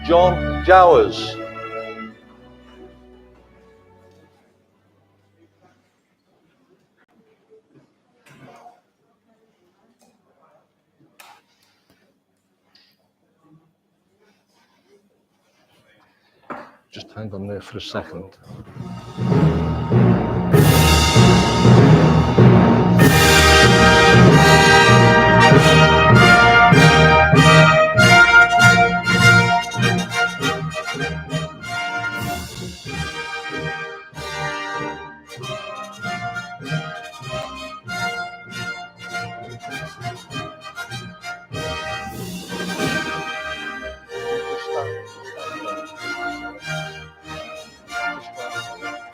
John Jowers. Just hang on there for a second.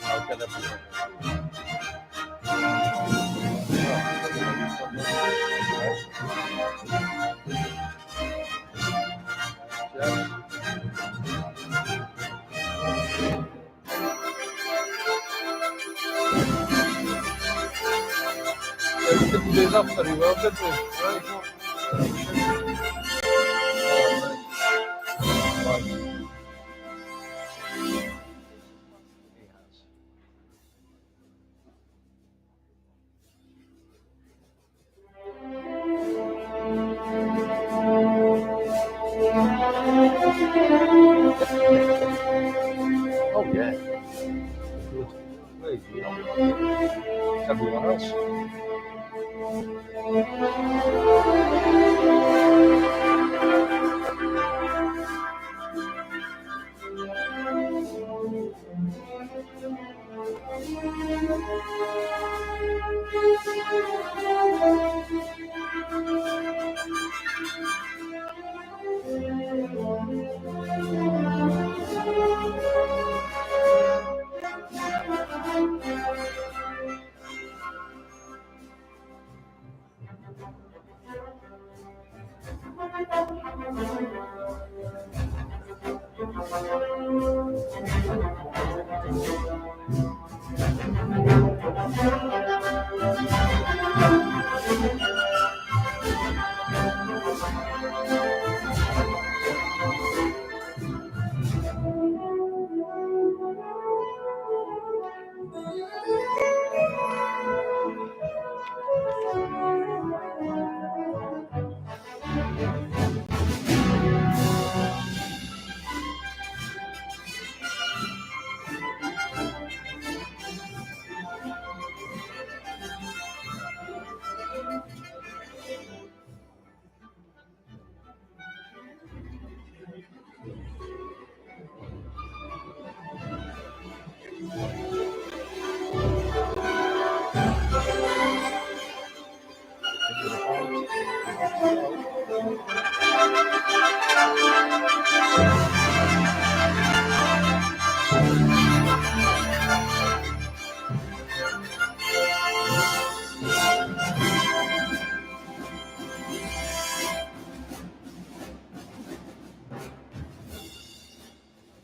I'll get everything. We didn't do that very well, did we? Oh yeah. Good. Very good. Everyone else.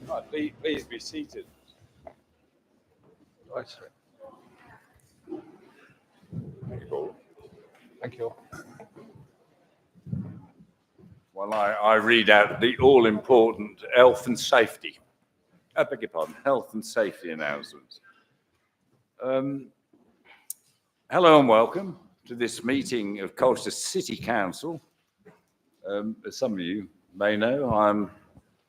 Right, please be seated. Right, sir. Thank you, Paul. Thank you. Well, I read out the all-important health and safety. I beg your pardon, health and safety announcements. Hello and welcome to this meeting of Colchester City Council. As some of you may know, I'm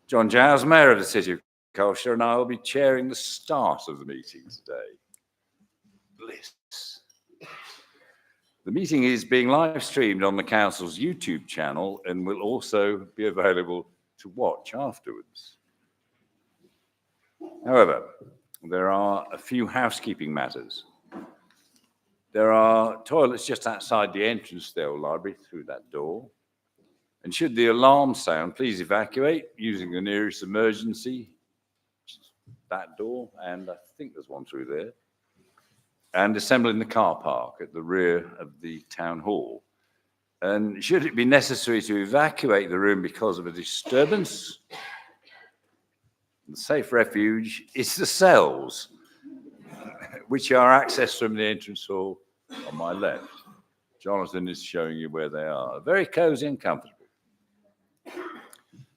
John Giles, Mayor of the City of Colchester, and I will be chairing the start of the meeting today. Bliss. The meeting is being live streamed on the Council's YouTube channel and will also be available to watch afterwards. However, there are a few housekeeping matters. There are toilets just outside the entrance to the old library through that door. And should the alarm sound, please evacuate using the nearest emergency, that door, and I think there's one through there, and assemble in the car park at the rear of the town hall. And should it be necessary to evacuate the room because of a disturbance, the safe refuge is the cells, which are accessed from the entrance hall on my left. Jonathan is showing you where they are. Very cozy and comfortable.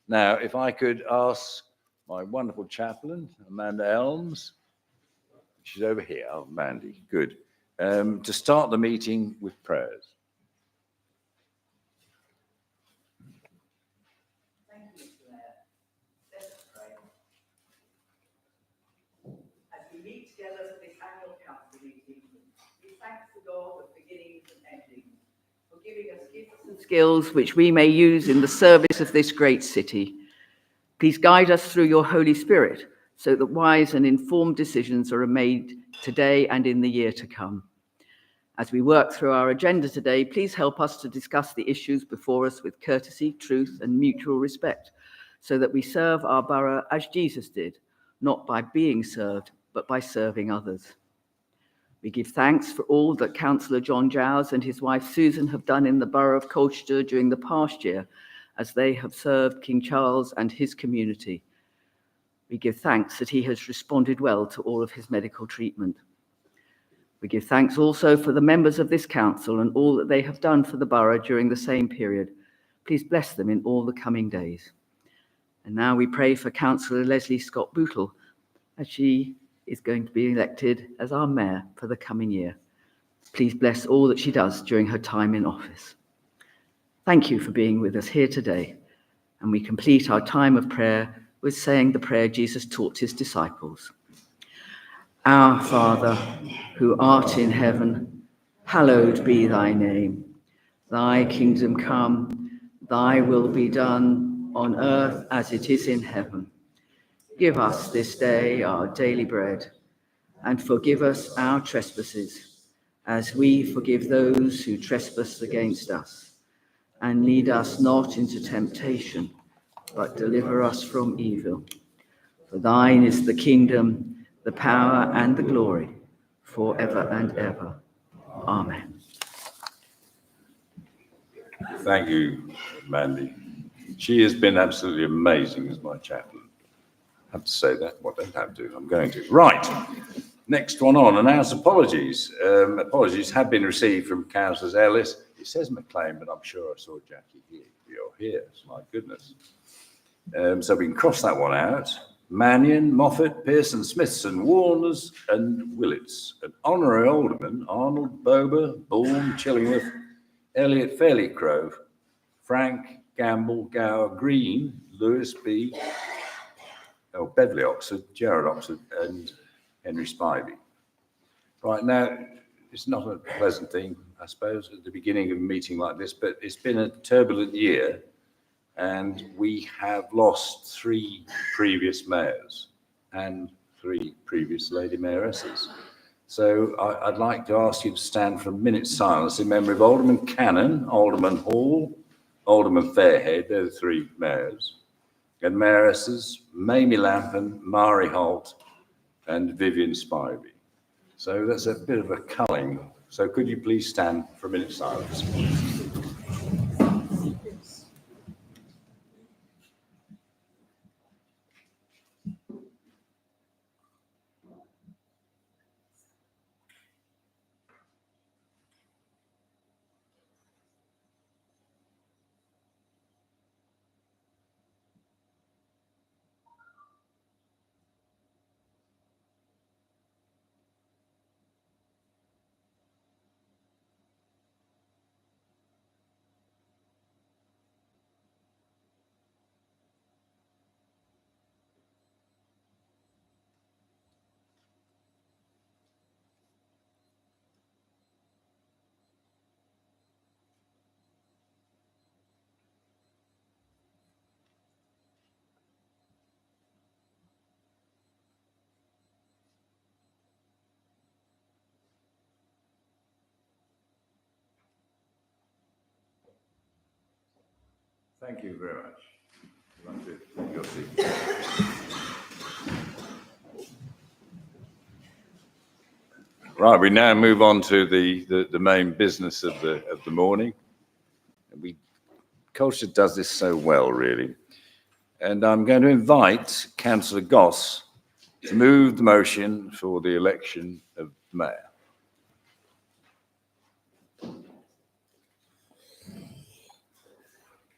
Now, if I could ask my wonderful chaplain, Amanda Elms, she's over here. Oh, Mandy, good. To start the meeting with prayers. Thank you, Mr. Mayor. Let us pray. As we meet together for this annual council meeting, we thank the God of beginnings and endings for giving us gifts and skills which we may use in the service of this great city. Please guide us through your Holy Spirit so that wise and informed decisions are made today and in the year to come. As we work through our agenda today, please help us to discuss the issues before us with courtesy, truth, and mutual respect, so that we serve our borough as Jesus did, not by being served, but by serving others. We give thanks for all that Councillor John Giles and his wife Susan have done in the borough of Colchester during the past year, as they have served King Charles and his community. We give thanks that he has responded well to all of his medical treatment. We give thanks also for the members of this council and all that they have done for the borough during the same period. Please bless them in all the coming days. And now we pray for Councillor Leslie Scott Bootle, as she is going to be elected as our mayor for the coming year. Please bless all that she does during her time in office. Thank you for being with us here today. And we complete our time of prayer with saying the prayer Jesus taught his disciples. Our Father, who art in heaven, hallowed be thy name. Thy kingdom come, thy will be done on earth as it is in heaven. Give us this day our daily bread, and forgive us our trespasses, as we forgive those who trespass against us. And lead us not into temptation, but deliver us from evil. For thine is the kingdom, the power, and the glory, forever and ever. Amen. Thank you, Mandy. She has been absolutely amazing as my chaplain. I have to say that. Well, I don't have to. I'm going to. Right. Next one on. Announce apologies. Apologies have been received from Councillors Ellis. It says McLean, but I'm sure I saw Jackie here. You're here. My goodness. So we can cross that one out. Mannion, Moffat, Pearson, Smithson, Warners, and Willits. An honorary alderman, Arnold, Bober, Bourne, Chillingworth, Elliot, Fairley Grove, Frank, Gamble, Gower, Green, Lewis B., Beverley Oxford, Gerard Oxford, and Henry Spivey. Right now, it's not a pleasant thing, I suppose, at the beginning of a meeting like this, but it's been a turbulent year, and we have lost 3 previous mayors and 3 previous lady mayoresses. So I'd like to ask you to stand for a minute's silence in memory of Alderman Cannon, Alderman Hall, Alderman Fairhead, they're the 3 mayors, and mayoresses Mamie Lampin, Mari Holt, and Vivian Spivey. So that's a bit of a culling. So could you please stand for a minute's silence? Thank you very much. You want to take your seat? Right, we now move on to the main business of the morning. Colchester does this so well, really. And I'm going to invite Councillor Goss to move the motion for the election of the mayor.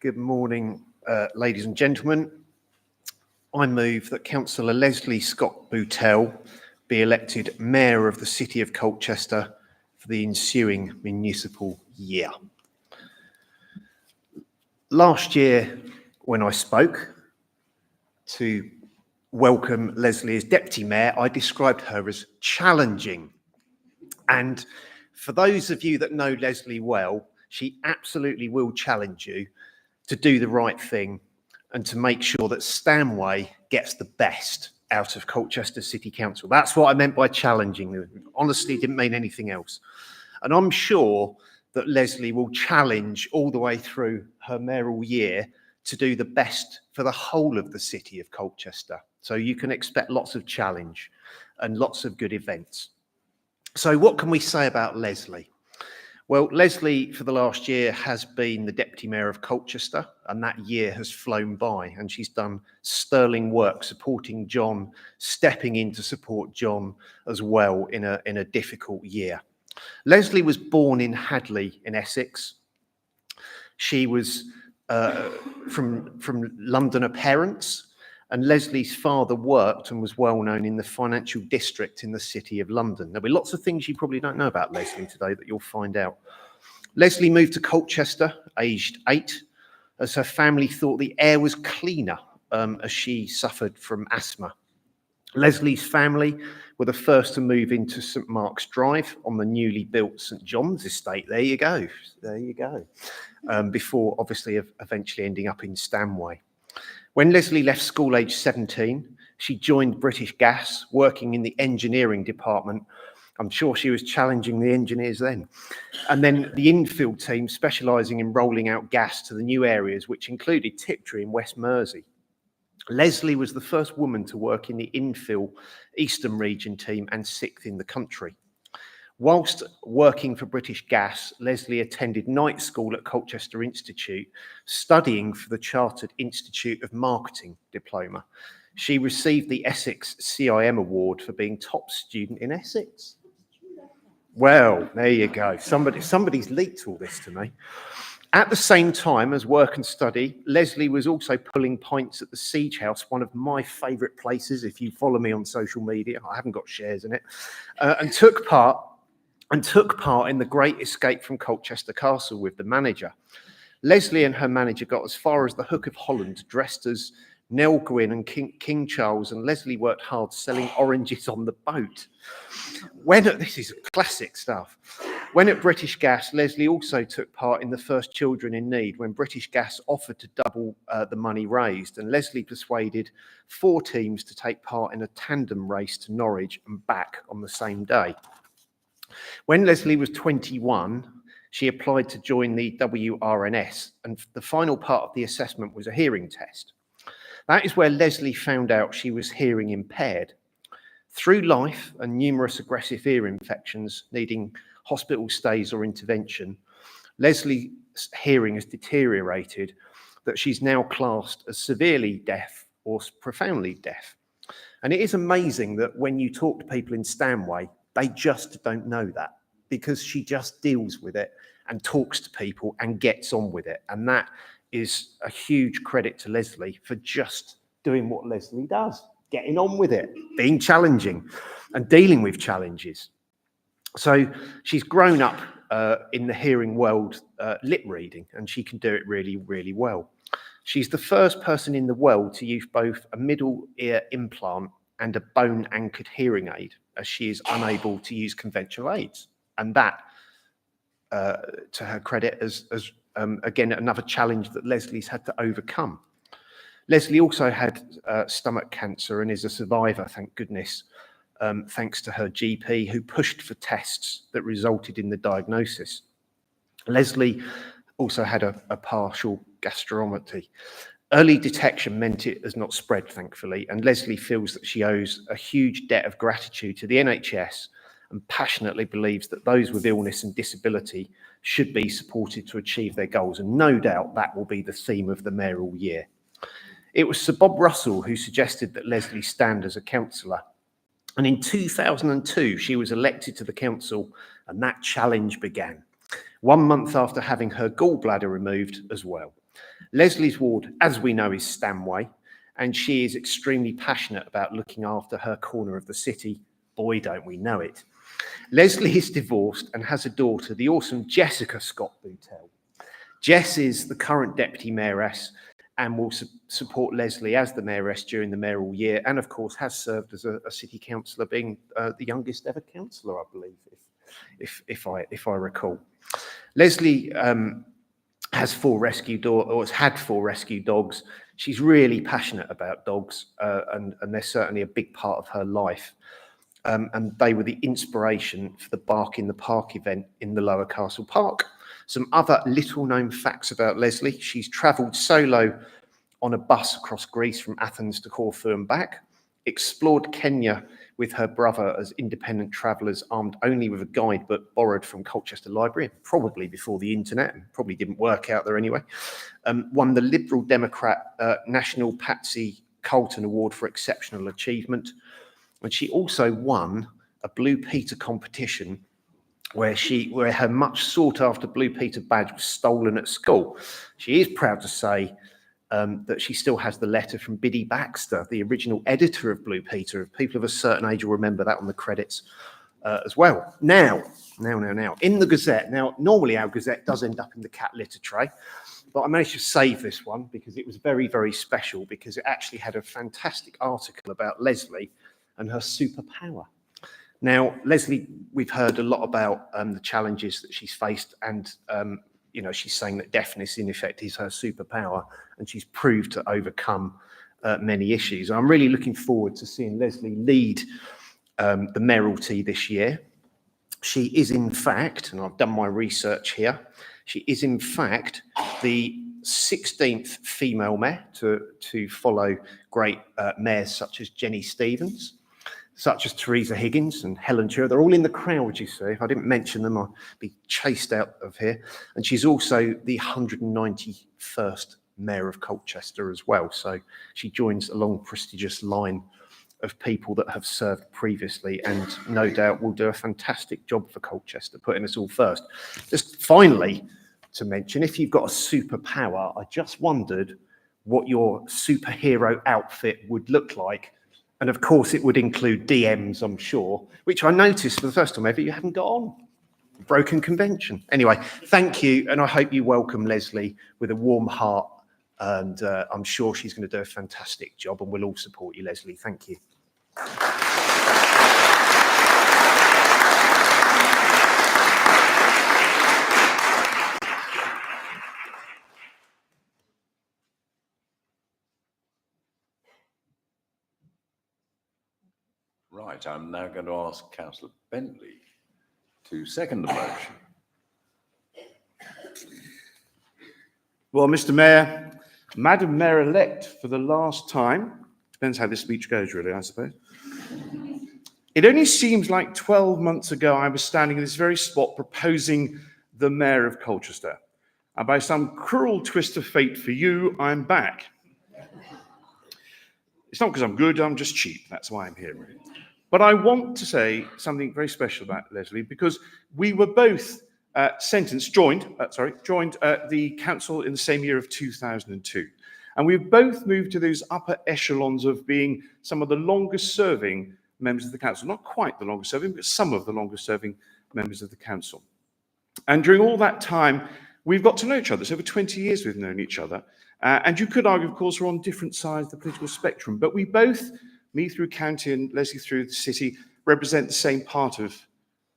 Good morning, ladies and gentlemen. I move that Councillor Leslie Scott Boutell be elected Mayor of the City of Colchester for the ensuing municipal year. Last year, when I spoke to welcome Leslie as Deputy Mayor, I described her as challenging. And for those of you that know Leslie well, she absolutely will challenge you to do the right thing and to make sure that Stanway gets the best out of Colchester City Council. That's what I meant by challenging. Honestly, didn't mean anything else. And I'm sure that Leslie will challenge all the way through her mayoral year to do the best for the whole of the city of Colchester. So you can expect lots of challenge and lots of good events. So what can we say about Leslie? Well, Leslie, for the last year, has been the Deputy Mayor of Colchester, and that year has flown by, and she's done sterling work supporting John, stepping in to support John as well in a difficult year. Leslie was born in Hadley in Essex. She was from Londoner parents, and Leslie's father worked and was well known in the financial district in the City of London. There'll be lots of things you probably don't know about Leslie today that you'll find out. Leslie moved to Colchester aged 8 as her family thought the air was cleaner as she suffered from asthma. Leslie's family were the first to move into St Mark's Drive on the newly built St John's estate. There you go. There you go. Before obviously eventually ending up in Stanway. When Leslie left school aged 17, she joined British Gas, working in the engineering department. I'm sure she was challenging the engineers then. And then the infill team, specialising in rolling out gas to the new areas, which included Tiptree in West Mersey. Leslie was the first woman to work in the infill Eastern Region team and 6th in the country. Whilst working for British Gas, Leslie attended night school at Colchester Institute, studying for the Chartered Institute of Marketing diploma. She received the Essex CIM Award for being top student in Essex. Well, there you go. Somebody's leaked all this to me. At the same time as work and study, Leslie was also pulling pints at the Siege House, one of my favourite places. If you follow me on social media, I haven't got shares in it, and took part in the Great Escape from Colchester Castle with the manager. Leslie and her manager got as far as the Hook of Holland, dressed as Nell Gwyn and King Charles, and Leslie worked hard selling oranges on the boat. This is classic stuff. When at British Gas, Leslie also took part in the first Children in Need when British Gas offered to double the money raised, and Leslie persuaded 4 teams to take part in a tandem race to Norwich and back on the same day. When Leslie was 21, she applied to join the WRNS, and the final part of the assessment was a hearing test. That is where Leslie found out she was hearing impaired. Through life and numerous aggressive ear infections needing hospital stays or intervention, Leslie's hearing has deteriorated that she's now classed as severely deaf or profoundly deaf. And it is amazing that when you talk to people in Stanway, they just don't know that, because she just deals with it and talks to people and gets on with it. And that is a huge credit to Leslie for just doing what Leslie does, getting on with it, being challenging and dealing with challenges. So she's grown up in the hearing world lip reading, and she can do it really, really well. She's the first person in the world to use both a middle ear implant and a bone-anchored hearing aid, as she is unable to use conventional aids. And that, to her credit, is again, another challenge that Leslie's had to overcome. Leslie also had stomach cancer and is a survivor, thank goodness, thanks to her GP, who pushed for tests that resulted in the diagnosis. Leslie also had a partial gastrostomy. Early detection meant it has not spread, thankfully, and Leslie feels that she owes a huge debt of gratitude to the NHS and passionately believes that those with illness and disability should be supported to achieve their goals. And no doubt that will be the theme of the mayoral year. It was Sir Bob Russell who suggested that Leslie stand as a councillor. And in 2002, she was elected to the council, and that challenge began, 1 month after having her gallbladder removed as well. Leslie's ward, as we know, is Stanway, and she is extremely passionate about looking after her corner of the city. Boy, don't we know it. Leslie is divorced and has a daughter, the awesome Jessica Scott Boutel. Jess is the current deputy mayoress and will support Leslie as the mayoress during the mayoral year, and of course has served as a city councillor, being the youngest ever councillor, I believe, if I recall. Leslie has had 4 rescue dogs. She's really passionate about dogs, and they're certainly a big part of her life. And they were the inspiration for the Bark in the Park event in the Lower Castle Park. Some other little known facts about Leslie: she's travelled solo on a bus across Greece from Athens to Corfu and back, explored Kenya with her brother as independent travellers, armed only with a guidebook borrowed from Colchester Library, probably before the internet, and probably didn't work out there anyway. Won the Liberal Democrat National Patsy Colton Award for Exceptional Achievement. And she also won a Blue Peter competition where her much sought after Blue Peter badge was stolen at school. She is proud to say that she still has the letter from Biddy Baxter, the original editor of Blue Peter. If people of a certain age will remember that on the credits as well. Now, in the Gazette. Now, normally our Gazette does end up in the cat litter tray, but I managed to save this one because it was very, very special, because it actually had a fantastic article about Leslie and her superpower. Now, Leslie, we've heard a lot about the challenges that she's faced, and she's saying that deafness, in effect, is her superpower, and she's proved to overcome many issues. I'm really looking forward to seeing Leslie lead the mayoralty this year. She is, in fact, and I've done my research here, she is, in fact, the 16th female mayor to follow great mayors such as Jenny Stevens, such as Teresa Higgins and Helen Chur. They're all in the crowd, you see. If I didn't mention them, I'd be chased out of here. And she's also the 191st mayor of Colchester as well. So she joins a long, prestigious line of people that have served previously, and no doubt will do a fantastic job for Colchester, putting us all first. Just finally to mention, if you've got a superpower, I just wondered what your superhero outfit would look like. And of course, it would include DMs, I'm sure, which I noticed for the first time ever you haven't got on. Broken convention. Anyway, thank you. And I hope you welcome Leslie with a warm heart. And I'm sure she's going to do a fantastic job, and we'll all support you, Leslie. Thank you. Right, I'm now going to ask Councillor Bentley to second the motion. Well, Mr. Mayor, Madam Mayor-elect, for the last time, depends how this speech goes, really, I suppose. It only seems like 12 months ago I was standing in this very spot proposing the Mayor of Colchester. And by some cruel twist of fate for you, I'm back. It's not because I'm good, I'm just cheap. That's why I'm here, really. But I want to say something very special about Leslie, because we were both joined the council in the same year of 2002. And we've both moved to those upper echelons of being some of the longest serving members of the council. Not quite the longest serving, but some of the longest serving members of the council. And during all that time, we've got to know each other. It's over 20 years we've known each other. And you could argue, of course, we're on different sides of the political spectrum, but we both, me through county and Leslie through the city, represent the same part of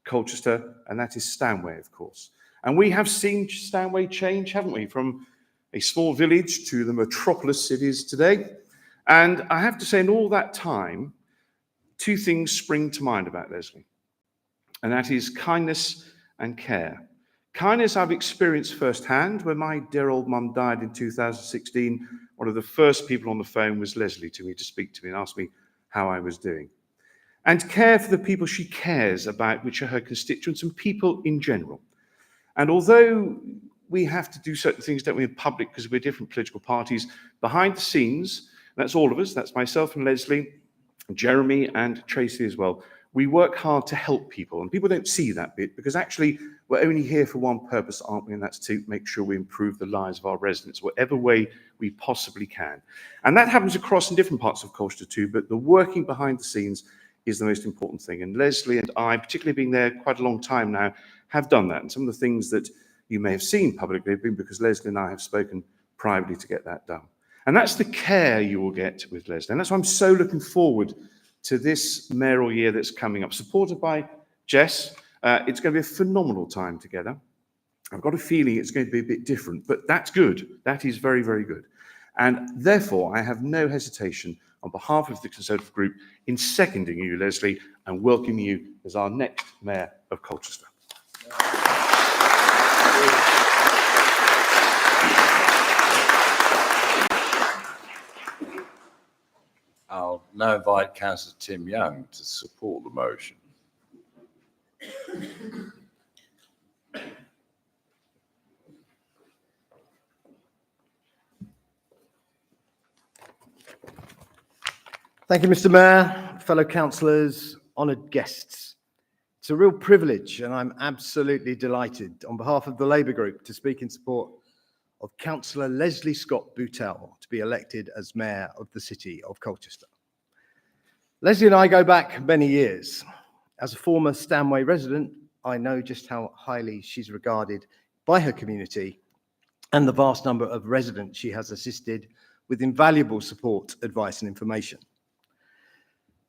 Colchester, and that is Stanway, of course. And we have seen Stanway change, haven't we, from a small village to the metropolis it is today. And I have to say, in all that time, two things spring to mind about Leslie, and that is kindness and care. Kindness I've experienced firsthand. When my dear old mum died in 2016, one of the first people on the phone was Leslie to me to speak to me and ask me how I was doing. And care for the people she cares about, which are her constituents and people in general. And although we have to do certain things, don't we, in public because we're different political parties, behind the scenes, that's all of us, that's myself and Leslie, Jeremy and Tracy as well, we work hard to help people. And people don't see that bit because actually we're only here for one purpose, aren't we? And that's to make sure we improve the lives of our residents, whatever way we possibly can. And that happens across in different parts of Colchester too, but the working behind the scenes is the most important thing. And Leslie and I, particularly being there quite a long time now, have done that. And some of the things that you may have seen publicly have been because Leslie and I have spoken privately to get that done. And that's the care you will get with Leslie. And that's why I'm so looking forward to this mayoral year that's coming up, supported by Jess. It's going to be a phenomenal time together. I've got a feeling it's going to be a bit different, but that's good. That is very, very good. And therefore, I have no hesitation on behalf of the Conservative Group in seconding you, Leslie, and welcoming you as our next Mayor of Colchester. I'll now invite Councillor Tim Young to support the motion. Thank you, Mr. Mayor, fellow councillors, honoured guests. It's a real privilege, and I'm absolutely delighted on behalf of the Labour Group to speak in support of Councillor Leslie Scott Boutell to be elected as Mayor of the City of Colchester. Leslie and I go back many years. As a former Stanway resident, I know just how highly she's regarded by her community and the vast number of residents she has assisted with invaluable support, advice and information.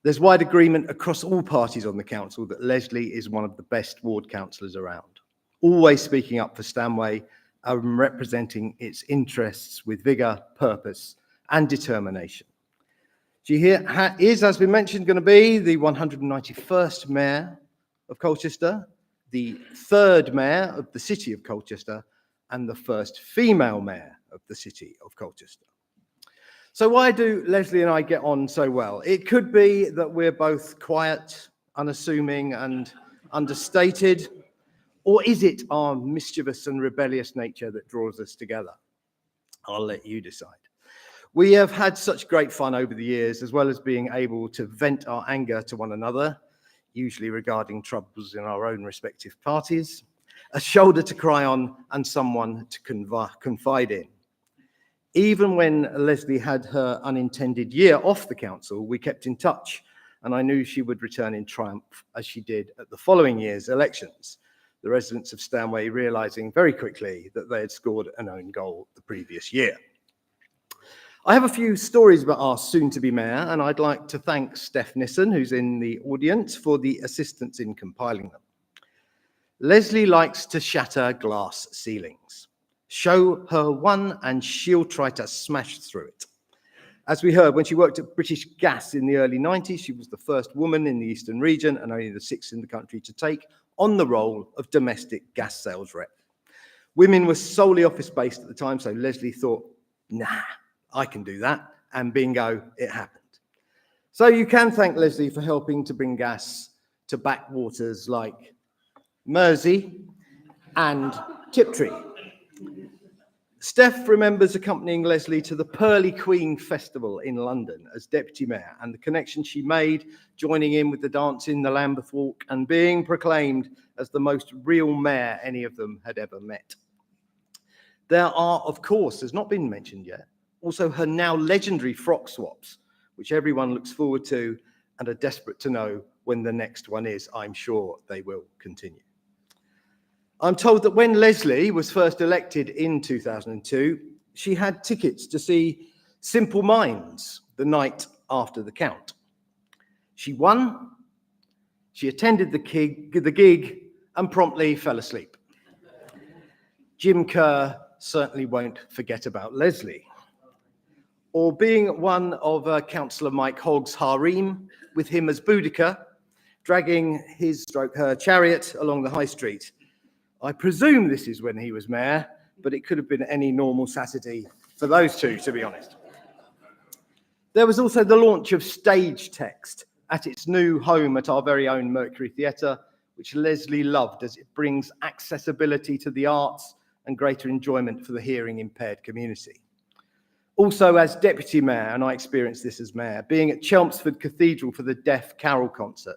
There's wide agreement across all parties on the council that Leslie is one of the best ward councillors around, always speaking up for Stanway and representing its interests with vigour, purpose and determination. She is, as we mentioned, going to be the 191st Mayor of Colchester, the 3rd Mayor of the City of Colchester and the 1st female Mayor of the City of Colchester. So why do Leslie and I get on so well? It could be that we're both quiet, unassuming and understated, or is it our mischievous and rebellious nature that draws us together? I'll let you decide. We have had such great fun over the years, as well as being able to vent our anger to one another, usually regarding troubles in our own respective parties, a shoulder to cry on and someone to confide in. Even when Leslie had her unintended year off the council, we kept in touch, and I knew she would return in triumph, as she did at the following year's elections, the residents of Stanway realising very quickly that they had scored an own goal the previous year. I have a few stories about our soon-to-be mayor, and I'd like to thank Steph Nissen, who's in the audience, for the assistance in compiling them. Leslie likes to shatter glass ceilings. Show her one and she'll try to smash through it. As we heard, when she worked at British Gas in the early 90s, she was the first woman in the Eastern region and only the 6th in the country to take on the role of domestic gas sales rep. Women were solely office-based at the time, so Leslie thought, nah, I can do that, and bingo, it happened. So you can thank Leslie for helping to bring gas to backwaters like Mersey and Tiptree. Steph remembers accompanying Leslie to the Pearly Queen Festival in London as Deputy Mayor and the connection she made, joining in with the dance in the Lambeth Walk and being proclaimed as the most real mayor any of them had ever met. There are, of course, has not been mentioned yet, also her now legendary frock swaps, which everyone looks forward to and are desperate to know when the next one is. I'm sure they will continue. I'm told that when Leslie was first elected in 2002, she had tickets to see Simple Minds the night after the count. She won, she attended the gig and promptly fell asleep. Jim Kerr certainly won't forget about Leslie. Or being one of Councillor Mike Hogg's harem, with him as Boudica, dragging his/her chariot along the high street I presume this is when he was mayor, but it could have been any normal Saturday for those two, to be honest. There was also the launch of Stage Text at its new home at our very own Mercury Theatre, which Leslie loved as it brings accessibility to the arts and greater enjoyment for the hearing impaired community. Also, as Deputy Mayor, and I experienced this as Mayor, being at Chelmsford Cathedral for the Deaf Carol Concert,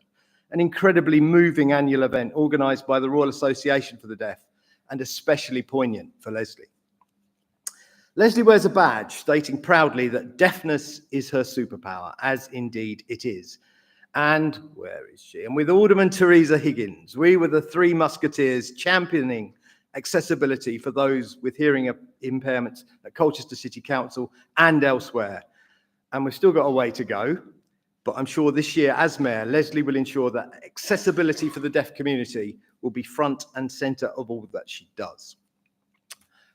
an incredibly moving annual event organised by the Royal Association for the Deaf and especially poignant for Leslie. Leslie wears a badge stating proudly that deafness is her superpower, as indeed it is. And where is she? And with Alderman Teresa Higgins, we were the three musketeers championing accessibility for those with hearing impairments at Colchester City Council and elsewhere. And we've still got a way to go, but I'm sure this year as Mayor, Leslie will ensure that accessibility for the deaf community will be front and centre of all that she does.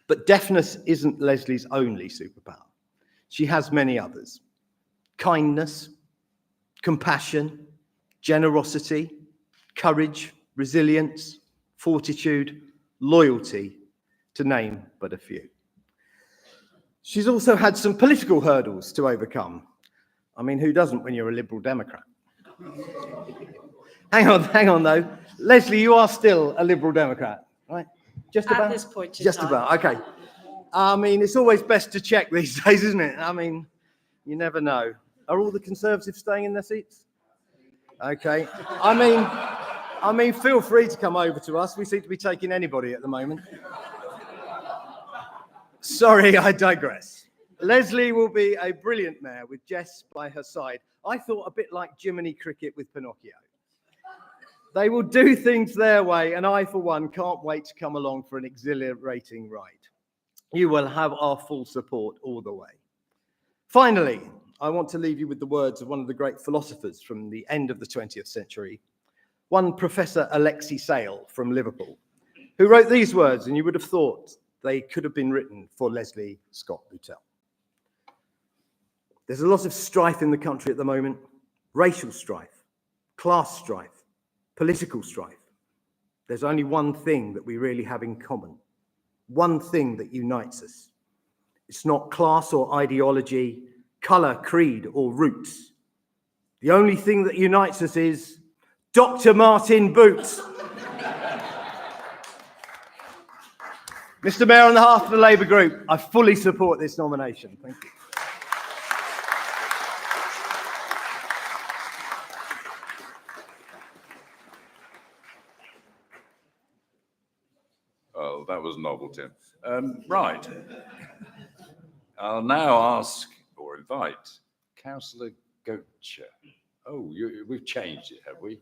But deafness isn't Leslie's only superpower. She has many others. Kindness, compassion, generosity, courage, resilience, fortitude, loyalty, to name but a few. She's also had some political hurdles to overcome. I mean, who doesn't when you're a Liberal Democrat? Hang on though. Leslie, you are still a Liberal Democrat, right? Just about? At this point in Just time. about, okay. I mean, it's always best to check these days, isn't it? I mean, you never know. Are all the Conservatives staying in their seats? Okay. I mean, feel free to come over to us. We seem to be taking anybody at the moment. Sorry, I digress. Leslie will be a brilliant mayor with Jess by her side. I thought a bit like Jiminy Cricket with Pinocchio. They will do things their way, and I, for one, can't wait to come along for an exhilarating ride. You will have our full support all the way. Finally, I want to leave you with the words of one of the great philosophers from the end of the 20th century, one Professor Alexei Sale from Liverpool, who wrote these words, and you would have thought they could have been written for Leslie Scott Lutell. There's a lot of strife in the country at the moment, racial strife, class strife, political strife. There's only one thing that we really have in common, one thing that unites us. It's not class or ideology, colour, creed, or roots. The only thing that unites us is Dr. Martin Boots. Mr. Mayor, on behalf of the Labour Group, I fully support this nomination. Thank you. Oh, that was novel, Tim. Right. I'll now ask or invite Councillor Gocher. Oh, we've changed it, have we?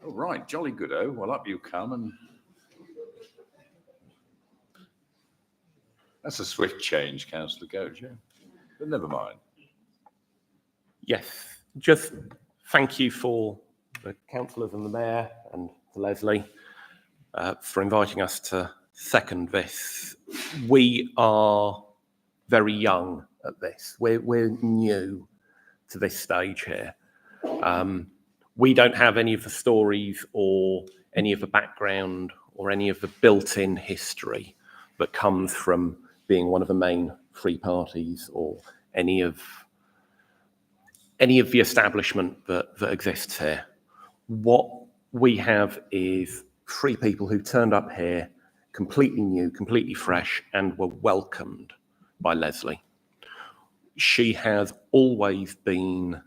Oh, right. Jolly good. Oh, well, up you come. And that's a swift change, Councillor Gocher. But never mind. Yes, just thank you for the councillors and the mayor and to Leslie for inviting us to second this. We are very young at this. We're new to this stage here. We don't have any of the stories or any of the background or any of the built-in history that comes from being one of the main three parties or any of the establishment that exists here. What we have is three people who turned up here completely new, completely fresh, and were welcomed by Leslie. She has always been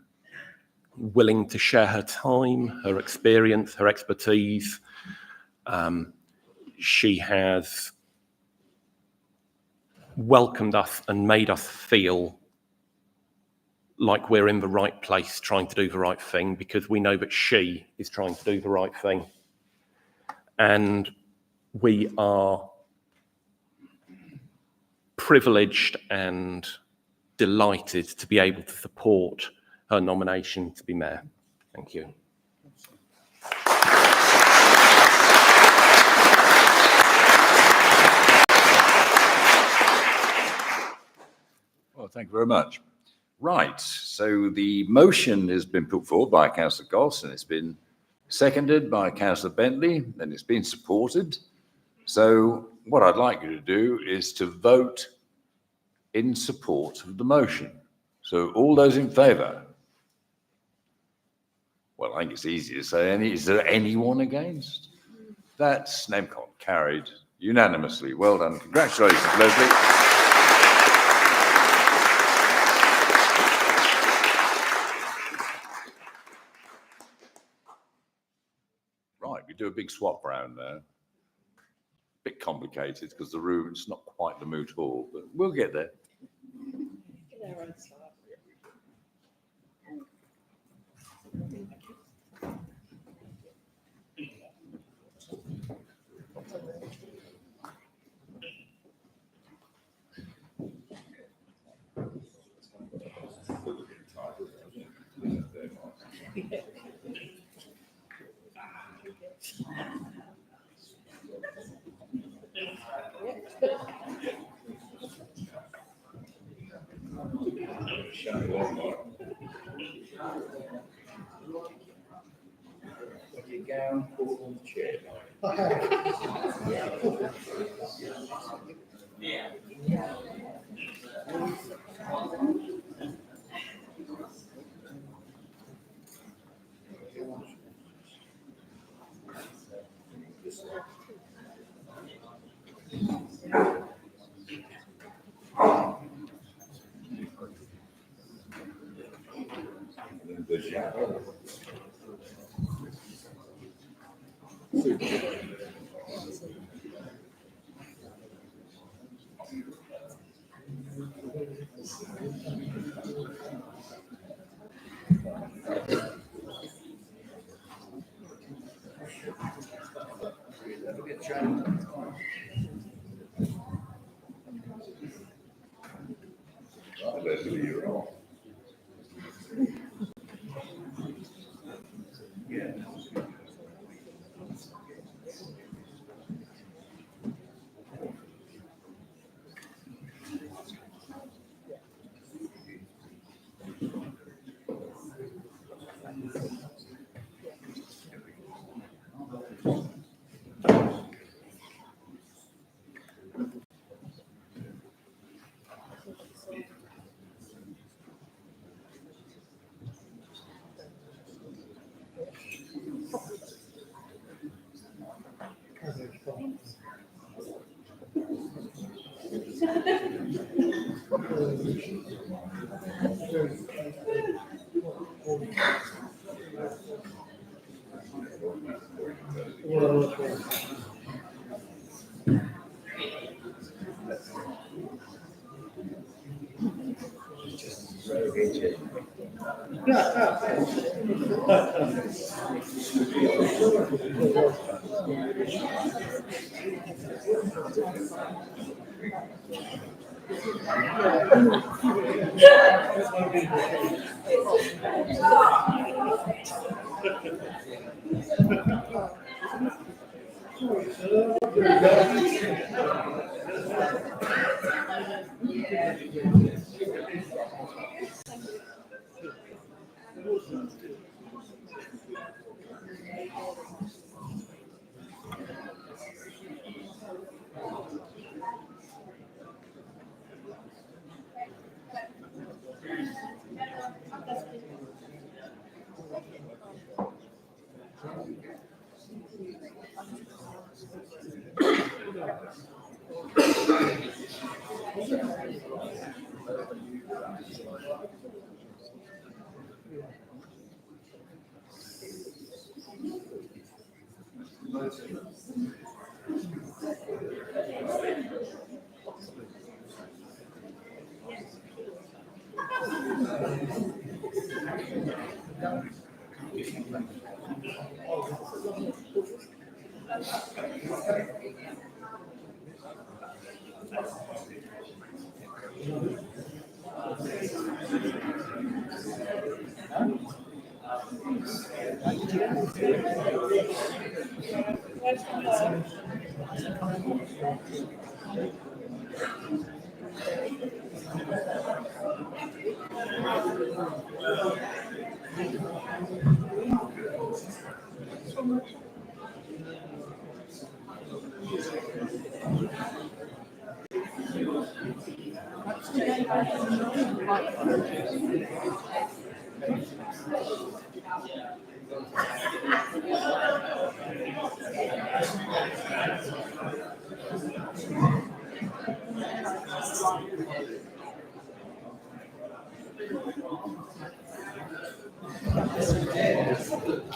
willing to share her time, her experience, her expertise. She has welcomed us and made us feel like we're in the right place trying to do the right thing, because we know that she is trying to do the right thing. And we are privileged and delighted to be able to support her nomination to be mayor. Thank you. Well, thank you very much. Right, so the motion has been put forward by Councillor Goss and it's been seconded by Councillor Bentley, and it's been supported. So what I'd like you to do is to vote in support of the motion. So all those in favour? Well, I think it's easy to say is there anyone against? That's NEMCON carried unanimously. Well done. Congratulations, Leslie. Right, we do a big swap round there. Bit complicated because the room's not quite the Moot Hall, but we'll get there.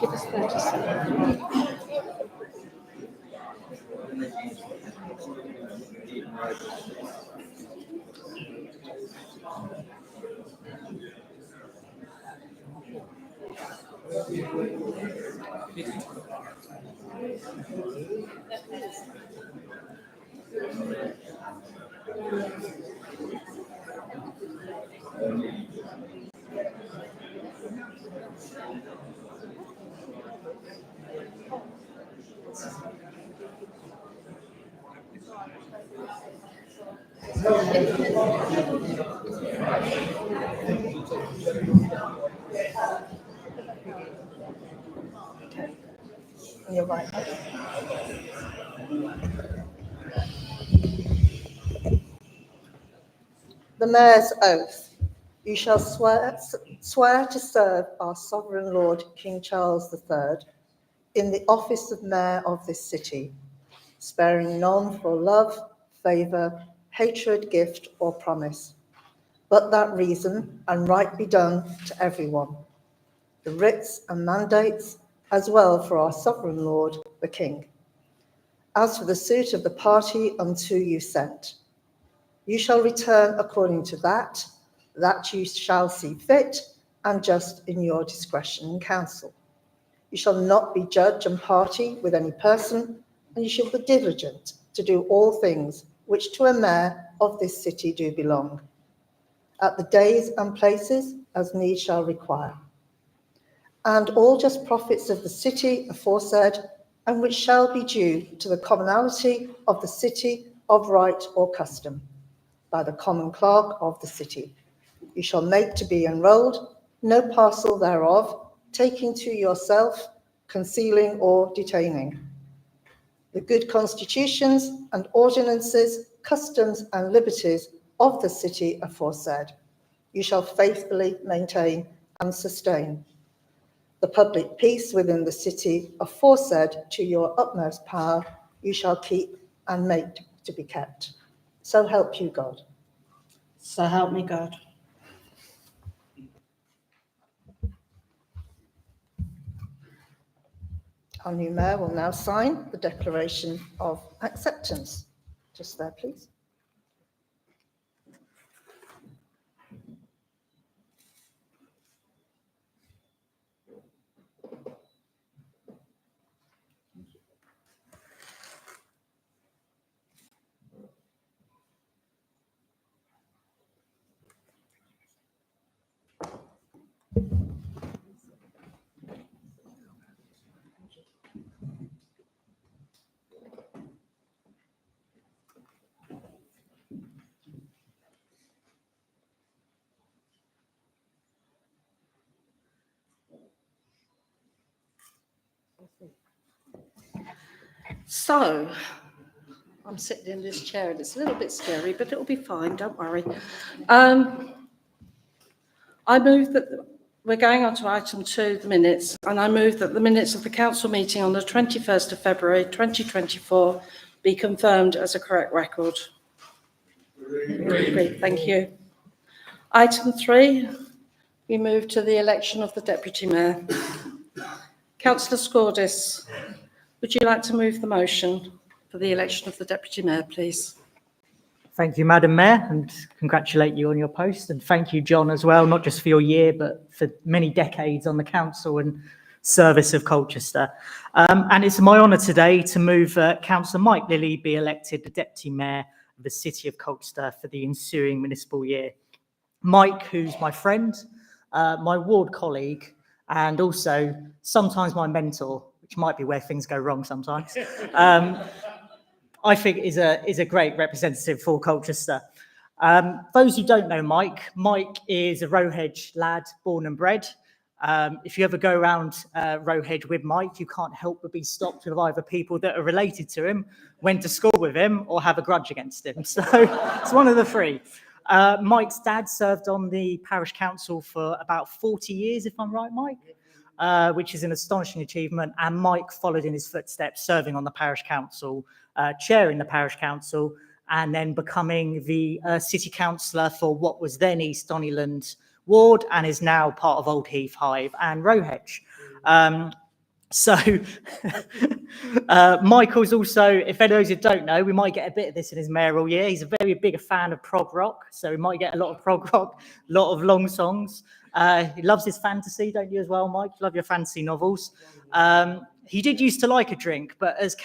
Give us 30 seconds. You're right. The Mayor's Oath. You shall swear to serve our Sovereign Lord King Charles III in the office of Mayor of this city, sparing none for love, favour, hatred, gift or promise, but that reason and right be done to everyone. The writs and mandates as well for our Sovereign Lord the King. As for the suit of the party unto you sent, you shall return according to that you shall see fit and just in your discretion and counsel. You shall not be judge and party with any person, and you shall be diligent to do all things which to a mayor of this city do belong, at the days and places as need shall require, and all just profits of the city aforesaid, and which shall be due to the commonalty of the city of right or custom, by the common clerk of the city. You shall make to be enrolled, no parcel thereof, taking to yourself, concealing or detaining. The good constitutions and ordinances, customs and liberties of the city aforesaid, you shall faithfully maintain and sustain. The public peace within the city aforesaid to your utmost power, you shall keep and make to be kept. So help you God. So help me God. Our new mayor will now sign the declaration of acceptance. Just there, please. So, I'm sitting in this chair and it's a little bit scary, but it'll be fine, don't worry. I move that we're going on to item 2, the minutes, and I move that the minutes of the council meeting on the 21st of February 2024 be confirmed as a correct record. Great, thank you. Item 3, we move to the election of the Deputy Mayor. Councillor Scordis, would you like to move the motion for the election of the Deputy Mayor, please? Thank you, Madam Mayor, and congratulate you on your post. And thank you, John, as well, not just for your year, but for many decades on the council and service of Colchester. And it's my honour today to move Councillor Mike Lilly be elected the Deputy Mayor of the City of Colchester for the ensuing municipal year. Mike, who's my friend, my ward colleague, and also sometimes my mentor, which might be where things go wrong sometimes, I think is a great representative for Colchester. Those who don't know Mike is a Rowhedge lad, born and bred. If you ever go around Rowhedge with Mike, you can't help but be stopped with either people that are related to him, went to school with him, or have a grudge against him. So it's one of the three. Mike's dad served on the parish council for about 40 years, if I'm right, Mike, which is an astonishing achievement. And Mike followed in his footsteps, serving on the parish council, chairing the parish council, and then becoming the city councillor for what was then East Donyland ward and is now part of Old Heath, Hive and Rowhedge. So Michael's also, if any of those who don't know, we might get a bit of this in his mayoral year. He's a very big a fan of prog rock, so we might get a lot of prog rock, a lot of long songs. He loves his fantasy, don't you as well, Mike? You love your fantasy novels. He did used to like a drink, but as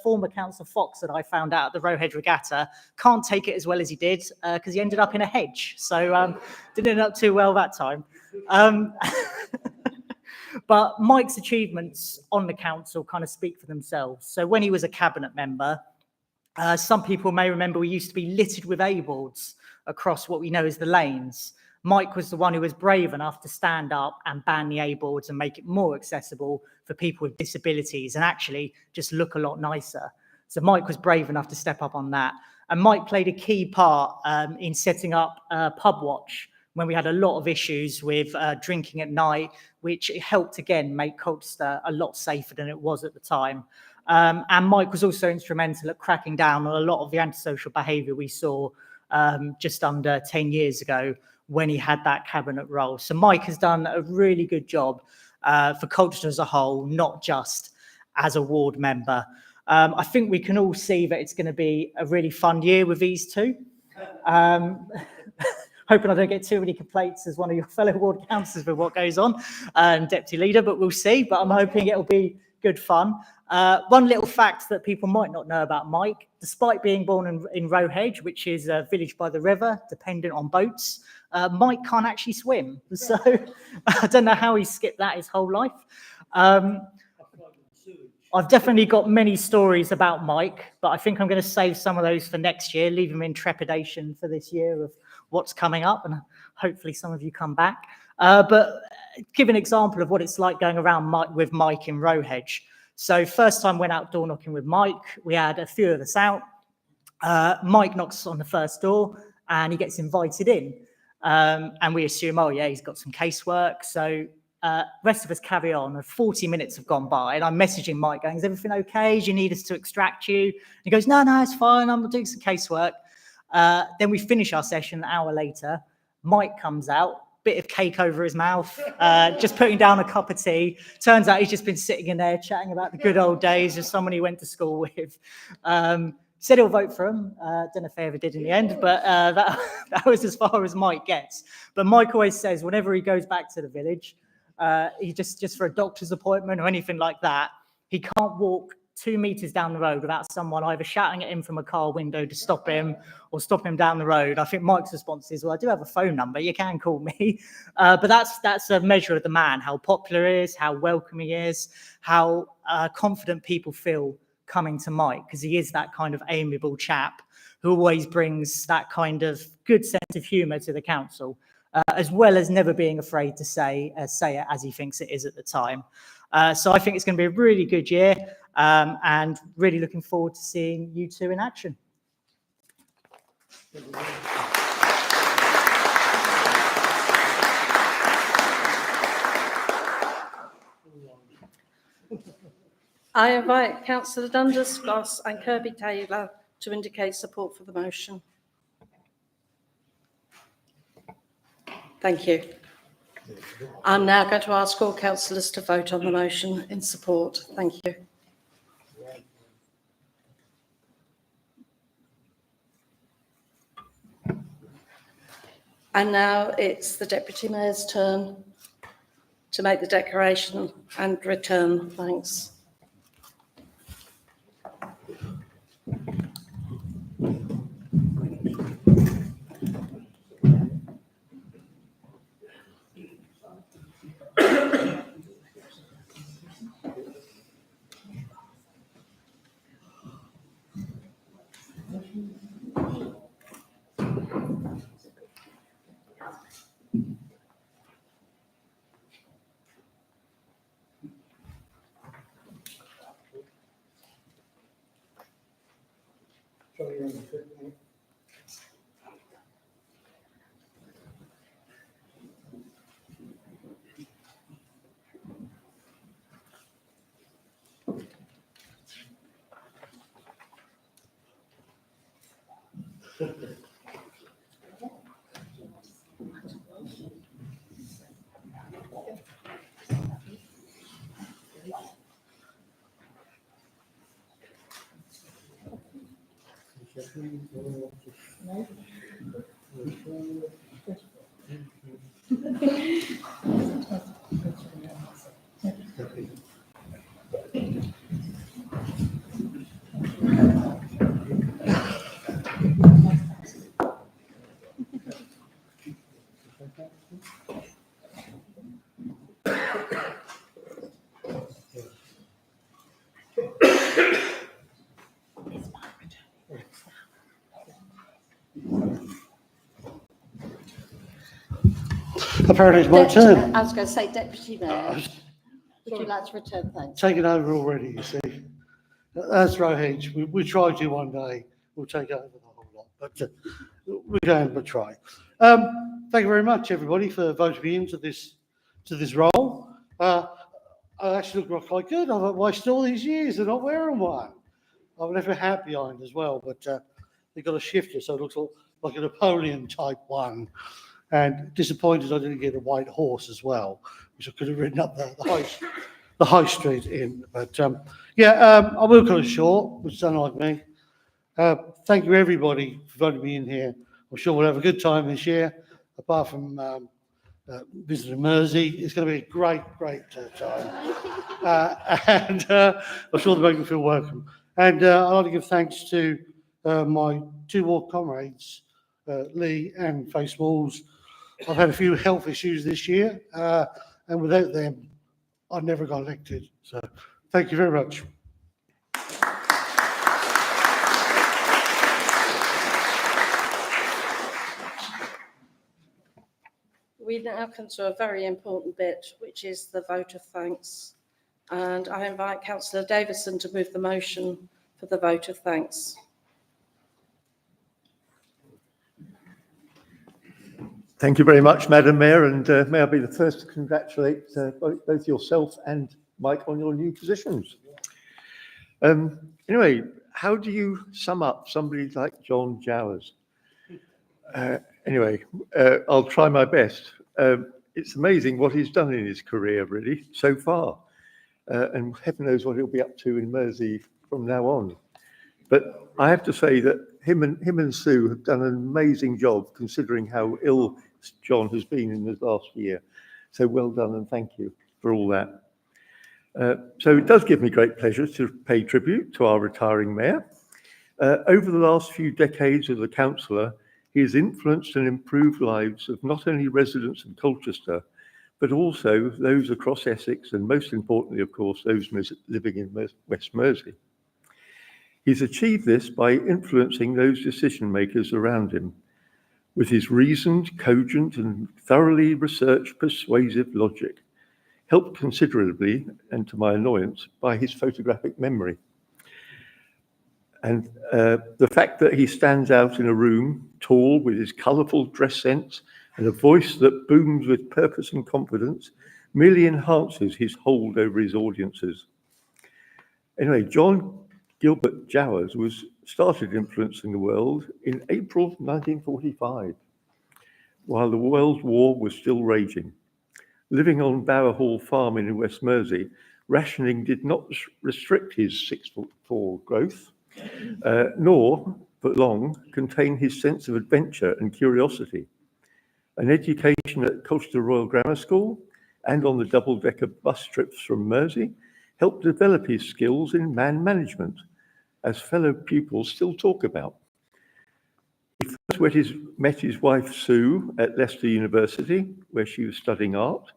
former Councillor Fox that I found out at the Rowhedge Regatta, can't take it as well as he did because he ended up in a hedge. So didn't end up too well that time. But Mike's achievements on the council kind of speak for themselves. So when he was a cabinet member, some people may remember we used to be littered with A-boards across what we know as the lanes. Mike was the one who was brave enough to stand up and ban the A-boards and make it more accessible for people with disabilities and actually just look a lot nicer. So Mike was brave enough to step up on that. And Mike played a key part in setting up Pub Watch when we had a lot of issues with drinking at night, which helped again make Colchester a lot safer than it was at the time. And Mike was also instrumental at cracking down on a lot of the antisocial behaviour we saw just under 10 years ago when he had that cabinet role. So Mike has done a really good job for Colchester as a whole, not just as a ward member. I think we can all see that it's going to be a really fun year with these two. Hoping I don't get too many complaints as one of your fellow ward councillors with what goes on, deputy leader, but we'll see. But I'm hoping it'll be good fun. One little fact that people might not know about Mike, despite being born in Rowhedge, which is a village by the river, dependent on boats, Mike can't actually swim. So I don't know how he skipped that his whole life. I've definitely got many stories about Mike, but I think I'm going to save some of those for next year, leave him in trepidation for this year of what's coming up, and hopefully some of you come back. But give an example of what it's like going around with Mike in Rowhedge. So first time went out door knocking with Mike, we had a few of us out. Mike knocks on the first door and he gets invited in. And we assume, oh yeah, he's got some casework. So rest of us carry on. 40 minutes have gone by and I'm messaging Mike going, is everything okay? Do you need us to extract you? And he goes, no, it's fine. I'm doing some casework. Then we finish our session an hour later. Mike comes out, bit of cake over his mouth, just putting down a cup of tea. Turns out he's just been sitting in there chatting about the good old days of someone he went to school with. Said he'll vote for him. Don't know if they ever did in the end, but that was as far as Mike gets. But Mike always says whenever he goes back to the village, he just for a doctor's appointment or anything like that, he can't walk 2 meters down the road without someone either shouting at him from a car window to stop him or stop him down the road. I think Mike's response is, well, I do have a phone number. You can call me. But that's a measure of the man, how popular he is, how welcome he is, how confident people feel coming to Mike, because he is that kind of amiable chap who always brings that kind of good sense of humour to the council, as well as never being afraid to say it as he thinks it is at the time. So I think it's going to be a really good year, and really looking forward to seeing you two in action. I invite Councillor Dundas, Goss and Kirby Taylor to indicate support for the motion. Thank you. I'm now going to ask all councillors to vote on the motion in support. Thank you. And now it's the Deputy Mayor's turn to make the declaration and return thanks. Apparently it's my turn. I was going to say, Deputy Mayor, would you like to return thanks? Taken over already, you see. That's right, H. We tried to one day. We'll take over the whole lot, but we're going to try. Thank you very much, everybody, for voting me into this role. I actually look quite good. I've wasted all these years and not wearing one. I've left a hat behind as well, but they've got a shifter, so it looks like a Napoleon type one. And disappointed I didn't get a white horse as well, which I could have ridden up the high street in. But I will cut it short, which is unlike me. Thank you everybody for voting me in here. I'm sure we'll have a good time this year. Apart from visiting Mersey, it's going to be a great time. And I'm sure they'll make me feel welcome. And I'd like to give thanks to my two war comrades, Lee and Face Walls. I've had a few health issues this year, and without them, I'd never got elected. So thank you very much. We now come to a very important bit, which is the vote of thanks. And I invite Councillor Davison to move the motion for the vote of thanks. Thank you very much, Madam Mayor, and may I be the first to congratulate both yourself and Mike on your new positions. Anyway, how do you sum up somebody like John Jowers? I'll try my best. It's amazing what he's done in his career, really, so far. And heaven knows what he'll be up to in Mersey from now on. But I have to say that him and Sue have done an amazing job considering how ill John has been in the last year. So well done and thank you for all that. So it does give me great pleasure to pay tribute to our retiring mayor. Over the last few decades as a councillor, he has influenced and improved lives of not only residents of Colchester, but also those across Essex and most importantly, of course, those living in West Mersey. He's achieved this by influencing those decision makers around him with his reasoned, cogent and thoroughly researched persuasive logic, helped considerably, and to my annoyance, by his photographic memory. And the fact that he stands out in a room, tall, with his colourful dress sense and a voice that booms with purpose and confidence, merely enhances his hold over his audiences. Anyway, John Gilbert Jowers started influencing the world in April 1945, while the World War was still raging. Living on Bower Hall Farm in West Mersey, rationing did not restrict his 6'4" growth, nor, for long, contain his sense of adventure and curiosity. An education at Colchester Royal Grammar School and on the double-decker bus trips from Mersey helped develop his skills in man management, as fellow pupils still talk about. He first met his wife Sue at Leicester University, where she was studying art.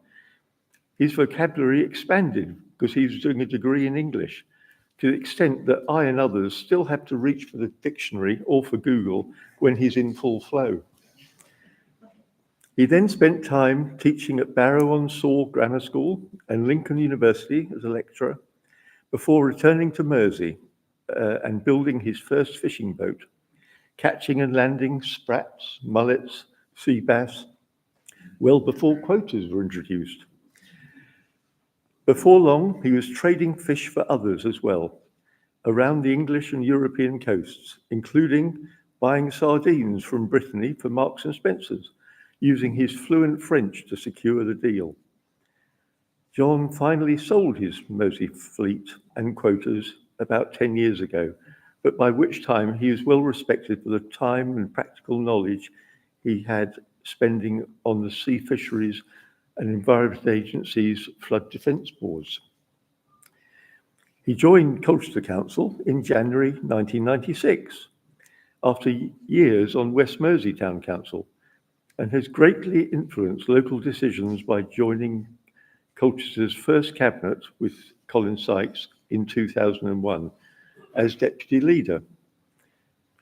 His vocabulary expanded because he was doing a degree in English, to the extent that I and others still have to reach for the dictionary or for Google when he's in full flow. He then spent time teaching at Barrow-on-Soar Grammar School and Lincoln University as a lecturer, before returning to Mersey and building his first fishing boat catching and landing sprats, mullets, sea bass, well before quotas were introduced. Before long, he was trading fish for others as well, around the English and European coasts, including buying sardines from Brittany for Marks and Spencer's, using his fluent French to secure the deal. John finally sold his Mersey fleet and quotas about 10 years ago, but by which time he was well respected for the time and practical knowledge he had spending on the Sea Fisheries and Environment Agency's flood defence boards. He joined Colchester Council in January 1996, after years on West Mersey Town Council, and has greatly influenced local decisions by joining Colchester's first cabinet with Colin Sykes in 2001 as deputy leader.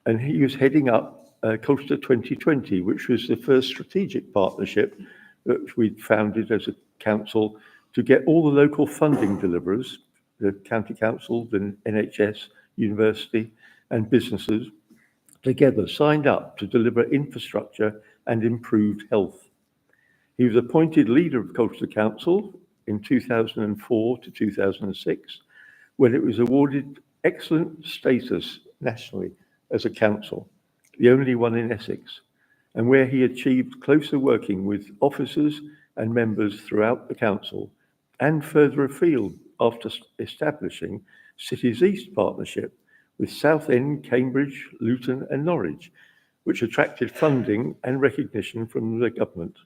And he was heading up Colchester 2020, which was the first strategic partnership that we'd founded as a council to get all the local funding deliverers, the county council, the NHS, university, and businesses together signed up to deliver infrastructure and improved health. He was appointed leader of Colchester Council in 2004 to 2006, when it was awarded excellent status nationally as a council, the only one in Essex, and where he achieved closer working with officers and members throughout the council and further afield after establishing Cities East partnership with Southend, Cambridge, Luton and Norwich, which attracted funding and recognition from the government.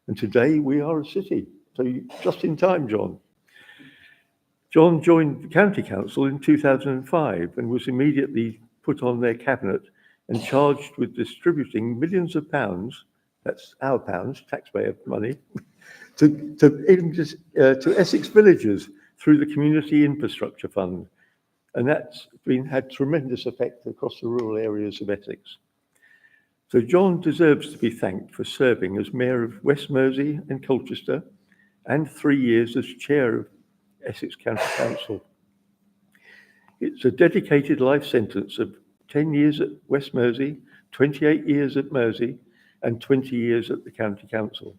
And today we are a city, so just in time, John. John joined the County Council in 2005 and was immediately put on their cabinet and charged with distributing millions of pounds, that's our pounds, taxpayer money, to Essex villagers through the Community Infrastructure Fund. And that's had tremendous effect across the rural areas of Essex. So John deserves to be thanked for serving as Mayor of West Mersey and Colchester and 3 years as Chair of Essex County Council. It's a dedicated life sentence of 10 years at West Mersey, 28 years at Mersey, and 20 years at the County Council.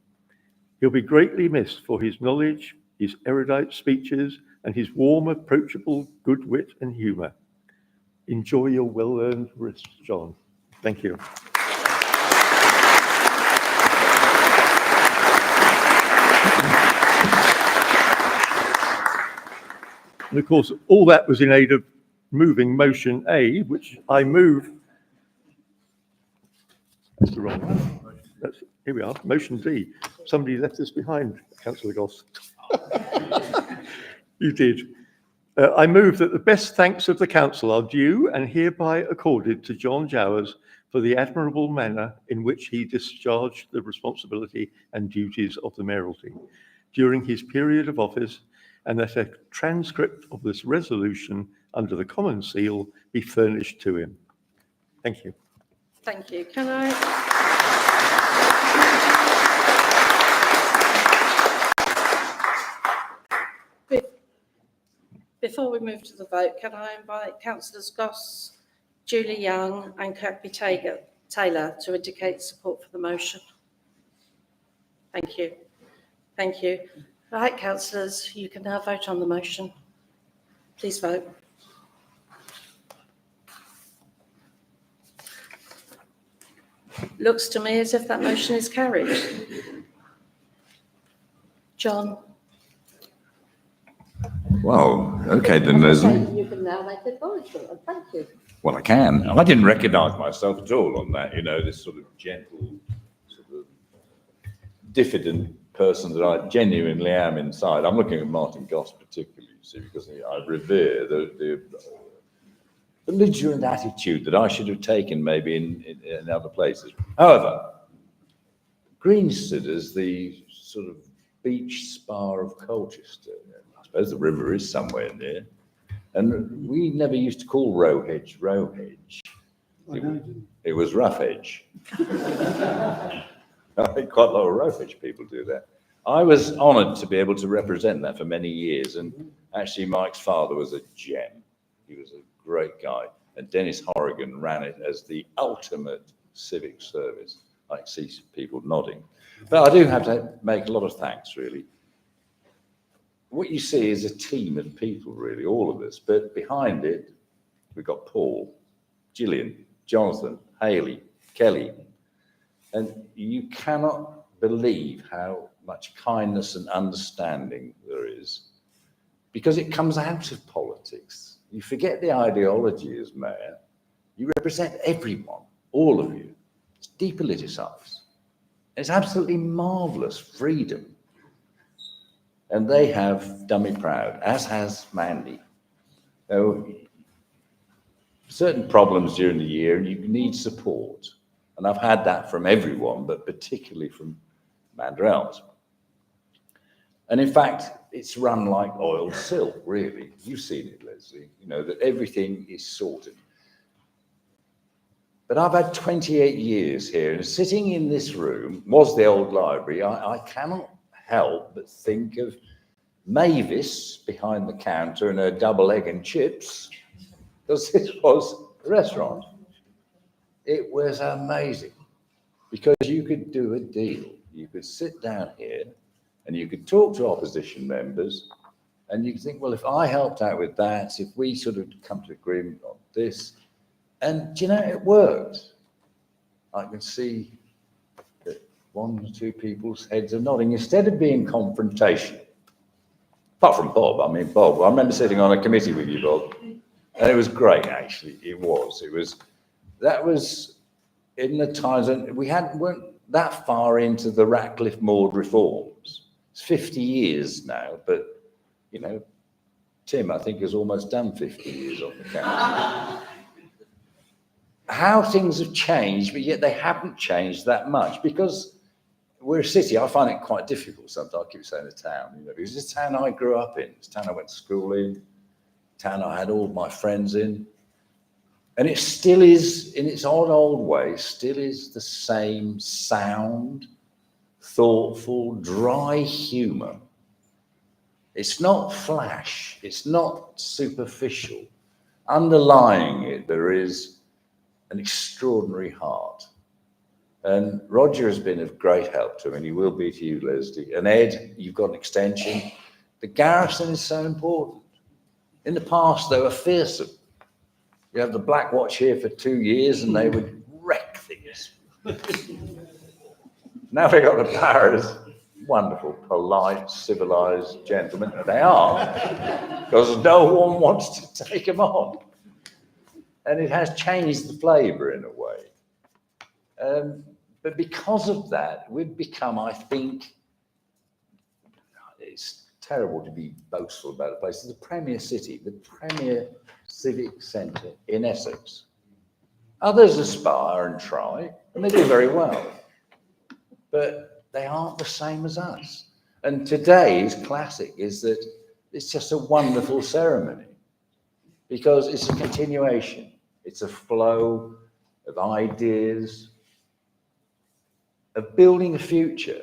He'll be greatly missed for his knowledge, his erudite speeches, and his warm, approachable good wit and humour. Enjoy your well-earned rest, John. Thank you. And of course, all that was in aid of moving motion A, which I move. That's the wrong one. Here we are, motion D. Somebody left us behind, Councillor Goss. You did. I move that the best thanks of the council are due and hereby accorded to John Jowers for the admirable manner in which he discharged the responsibility and duties of the mayoralty during his period of office, and that a transcript of this resolution under the common seal be furnished to him. Thank you. Thank you. Can I? Before we move to the vote, can I invite Councillors Goss, Julie Young and Kirkby Taylor to indicate support for the motion? Thank you. Thank you. Right, councillors, you can now vote on the motion. Please vote. Looks to me as if that motion is carried. John? Well, okay then, Leslie. You can now make acknowledgement, and thank you. Well, I can. I didn't recognise myself at all on that, you know, this sort of gentle, sort of diffident person that I genuinely am inside. I'm looking at Martin Goss particularly, you see, because I revere the belligerent attitude that I should have taken maybe in other places. However, Greenstead is the sort of beach spa of Colchester. I suppose the river is somewhere near. And we never used to call Roe Hedge. It was Rough Edge. I think quite a lot of Roe Hedge people do that. I was honoured to be able to represent that for many years. And actually, Mike's father was a gem. He was a great guy. And Dennis Horrigan ran it as the ultimate civic service. I can see people nodding. But I do have to make a lot of thanks, really. What you see is a team of people, really, all of us. But behind it, we've got Paul, Gillian, Jonathan, Hayley, Kelly. And you cannot believe how much kindness and understanding there is, because it comes out of politics. You forget the ideology as mayor. You represent everyone, all of you. It's depoliticised. It's absolutely marvellous freedom. And they have done me proud, as has Mandy. Now, certain problems during the year, and you need support. And I've had that from everyone, but particularly from Amanda Elms. And in fact, it's run like oiled silk, really. You've seen it, Leslie, you know, that everything is sorted. But I've had 28 years here, and sitting in this room was the old library. I cannot help but think of Mavis behind the counter and her double egg and chips, because it was a restaurant. It was amazing, because you could do a deal. You could sit down here and you could talk to opposition members, and you could think, well, if I helped out with that, if we sort of come to agreement on this, and you know, it worked. I can see that one or two people's heads are nodding. Instead of being confrontational, apart from Bob, I mean, Bob, I remember sitting on a committee with you, Bob, and it was great, actually. That was in the times when we weren't that far into the Ratcliffe Maud reforms. It's 50 years now, but, you know, Tim, I think, has almost done 50 years on the council. How things have changed, but yet they haven't changed that much, because we're a city. I find it quite difficult sometimes. I keep saying the town, you know, because it's the town I grew up in, it's the town I went to school in, town I had all my friends in. And it still is, in its odd old way, still is the same sound, thoughtful, dry humour. It's not flash, it's not superficial. Underlying it, there is an extraordinary heart. And Roger has been of great help to me, and he will be to you, Leslie. And Ed, you've got an extension. The garrison is so important. In the past, they were fearsome. You have the Black Watch here for 2 years and they would wreck things. Now they've got the Paras, wonderful, polite, civilized gentlemen. They are, because no one wants to take them on. And it has changed the flavour in a way. But because of that, we've become, I think, it's terrible to be boastful about a place, it's the premier city, the premier civic centre in Essex. Others aspire and try, and they do very well, but they aren't the same as us. And today's classic is that it's just a wonderful ceremony, because it's a continuation, it's a flow of ideas, of building a future.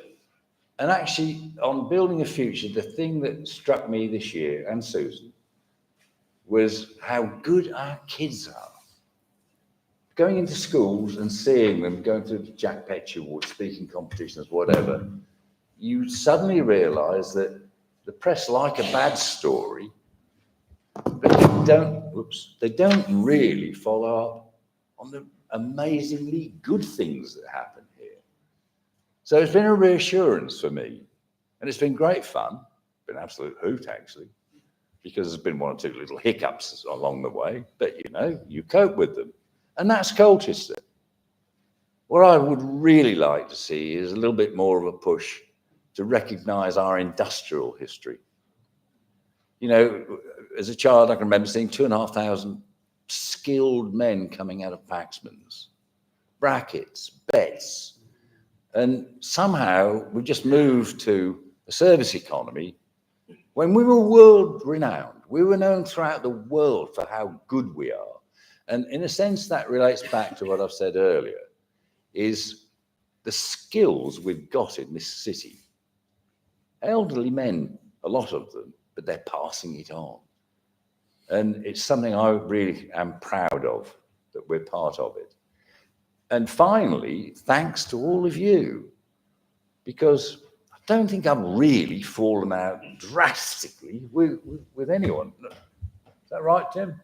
And actually, on building a future, the thing that struck me this year, and Susan, was how good our kids are. Going into schools and seeing them going through the Jack Petch Awards, speaking competitions, whatever, you suddenly realise that the press like a bad story, but they don't really follow up on the amazingly good things that happen here. So it's been a reassurance for me, and it's been great fun, been an absolute hoot actually, because there's been one or two little hiccups along the way, but you know, you cope with them. And that's Colchester. What I would really like to see is a little bit more of a push to recognise our industrial history. You know, as a child, I can remember seeing 2,500 skilled men coming out of Paxman's, Brackett's, Betts, and somehow we just moved to a service economy when we were world renowned. We were known throughout the world for how good we are. And in a sense, that relates back to what I've said earlier, is the skills we've got in this city. Elderly men, a lot of them, but they're passing it on. And it's something I really am proud of, that we're part of it. And finally, thanks to all of you, because I don't think I've really fallen out drastically with anyone. Is that right, Tim?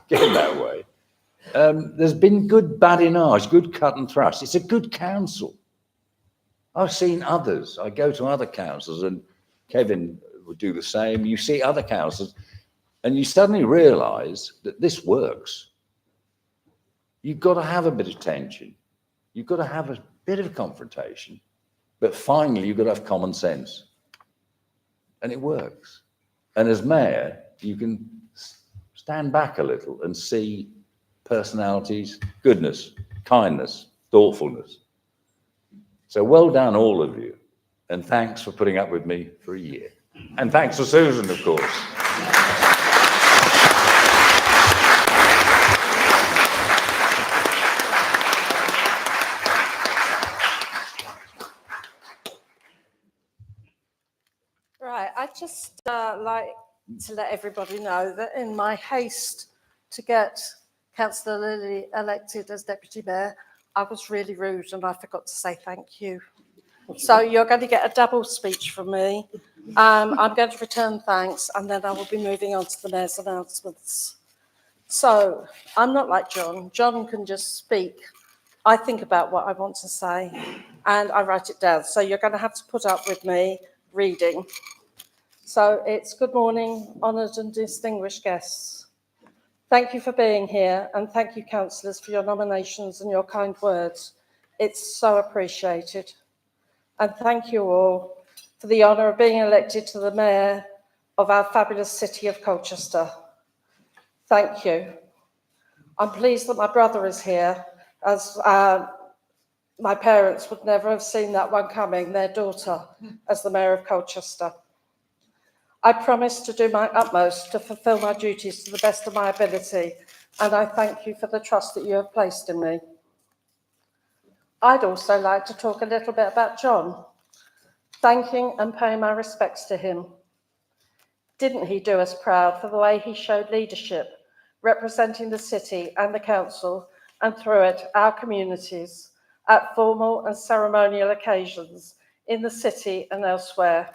Getting that way. There's been good badinage, good cut and thrust. It's a good council. I've seen others. I go to other councils, and Kevin would do the same. You see other councils, and you suddenly realise that this works. You've got to have a bit of tension. You've got to have a bit of confrontation. But finally, you've got to have common sense. And it works. And as mayor, you can stand back a little and see personalities, goodness, kindness, thoughtfulness. So well done, all of you. And thanks for putting up with me for a year. And thanks to Susan, of course. Right, I'd just like to let everybody know that in my haste to get Councillor Lilly elected as Deputy Mayor, I was really rude and I forgot to say thank you. So you're going to get a double speech from me. I'm going to return thanks and then I will be moving on to the Mayor's announcements. So I'm not like John. John can just speak. I think about what I want to say and I write it down. So you're going to have to put up with me reading. So it's good morning, honoured and distinguished guests. Thank you for being here and thank you, councillors, for your nominations and your kind words. It's so appreciated. And thank you all for the honour of being elected to the Mayor of our fabulous city of Colchester. Thank you. I'm pleased that my brother is here, as my parents would never have seen that one coming, their daughter, as the Mayor of Colchester. I promise to do my utmost to fulfil my duties to the best of my ability, and I thank you for the trust that you have placed in me. I'd also like to talk a little bit about John, thanking and paying my respects to him. Didn't he do us proud for the way he showed leadership, representing the city and the council, and through it, our communities, at formal and ceremonial occasions in the city and elsewhere.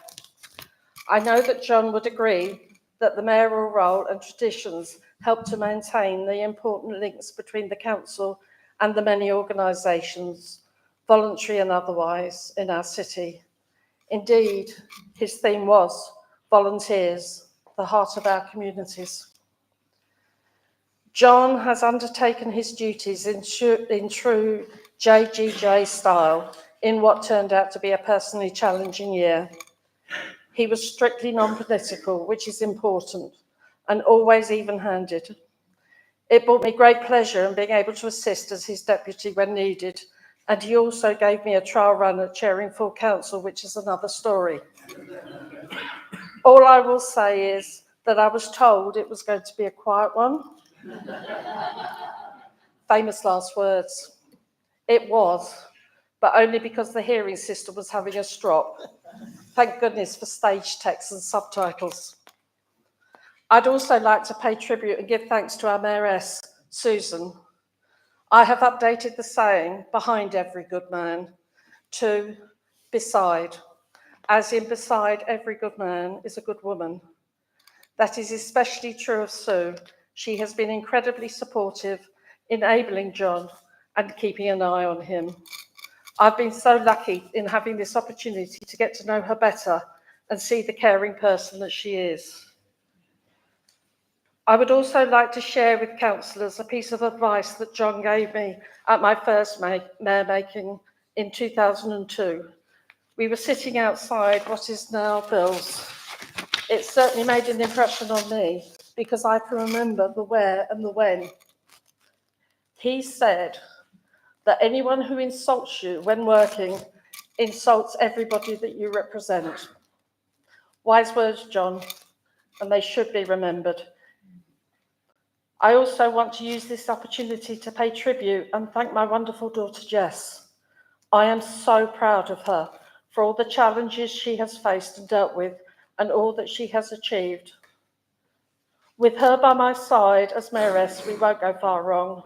I know that John would agree that the mayoral role and traditions help to maintain the important links between the council and the many organisations, voluntary and otherwise, in our city. Indeed, his theme was volunteers, the heart of our communities. John has undertaken his duties in true JGJ style in what turned out to be a personally challenging year. He was strictly non-political, which is important, and always even-handed. It brought me great pleasure in being able to assist as his deputy when needed, and he also gave me a trial run at chairing full council, which is another story. All I will say is that I was told it was going to be a quiet one. Famous last words. It was, but only because the hearing system was having a strop. Thank goodness for stage text and subtitles. I'd also like to pay tribute and give thanks to our Mayoress, Susan. I have updated the saying, behind every good man, to beside, as in beside every good man is a good woman. That is especially true of Sue. She has been incredibly supportive, enabling John and keeping an eye on him. I've been so lucky in having this opportunity to get to know her better and see the caring person that she is. I would also like to share with councillors a piece of advice that John gave me at my first mayor making in 2002. We were sitting outside what is now Bill's. It certainly made an impression on me because I can remember the where and the when. He said that anyone who insults you when working insults everybody that you represent. Wise words, John, and they should be remembered. I also want to use this opportunity to pay tribute and thank my wonderful daughter, Jess. I am so proud of her for all the challenges she has faced and dealt with and all that she has achieved. With her by my side as mayoress, we won't go far wrong.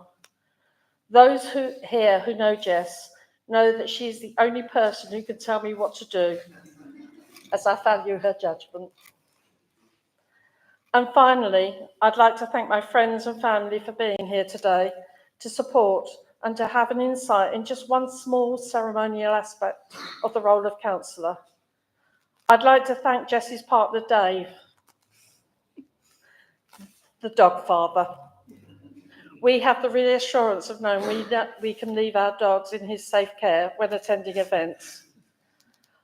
Those here who know Jess know that she is the only person who can tell me what to do, as I value her judgment. And finally, I'd like to thank my friends and family for being here today to support and to have an insight in just one small ceremonial aspect of the role of councillor. I'd like to thank Jessie's partner, Dave, the dog father. We have the reassurance of knowing we can leave our dogs in his safe care when attending events.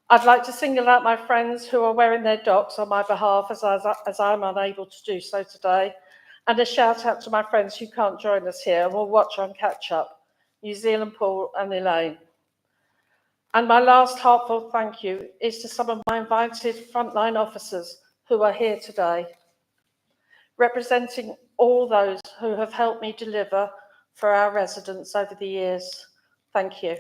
I'd like to single out my friends who are wearing their docs on my behalf as I'm unable to do so today, and a shout out to my friends who can't join us here and will watch on catch up, New Zealand Paul and Elaine. And my last heartfelt thank you is to some of my invited frontline officers who are here today, representing all those who have helped me deliver for our residents over the years. Thank you.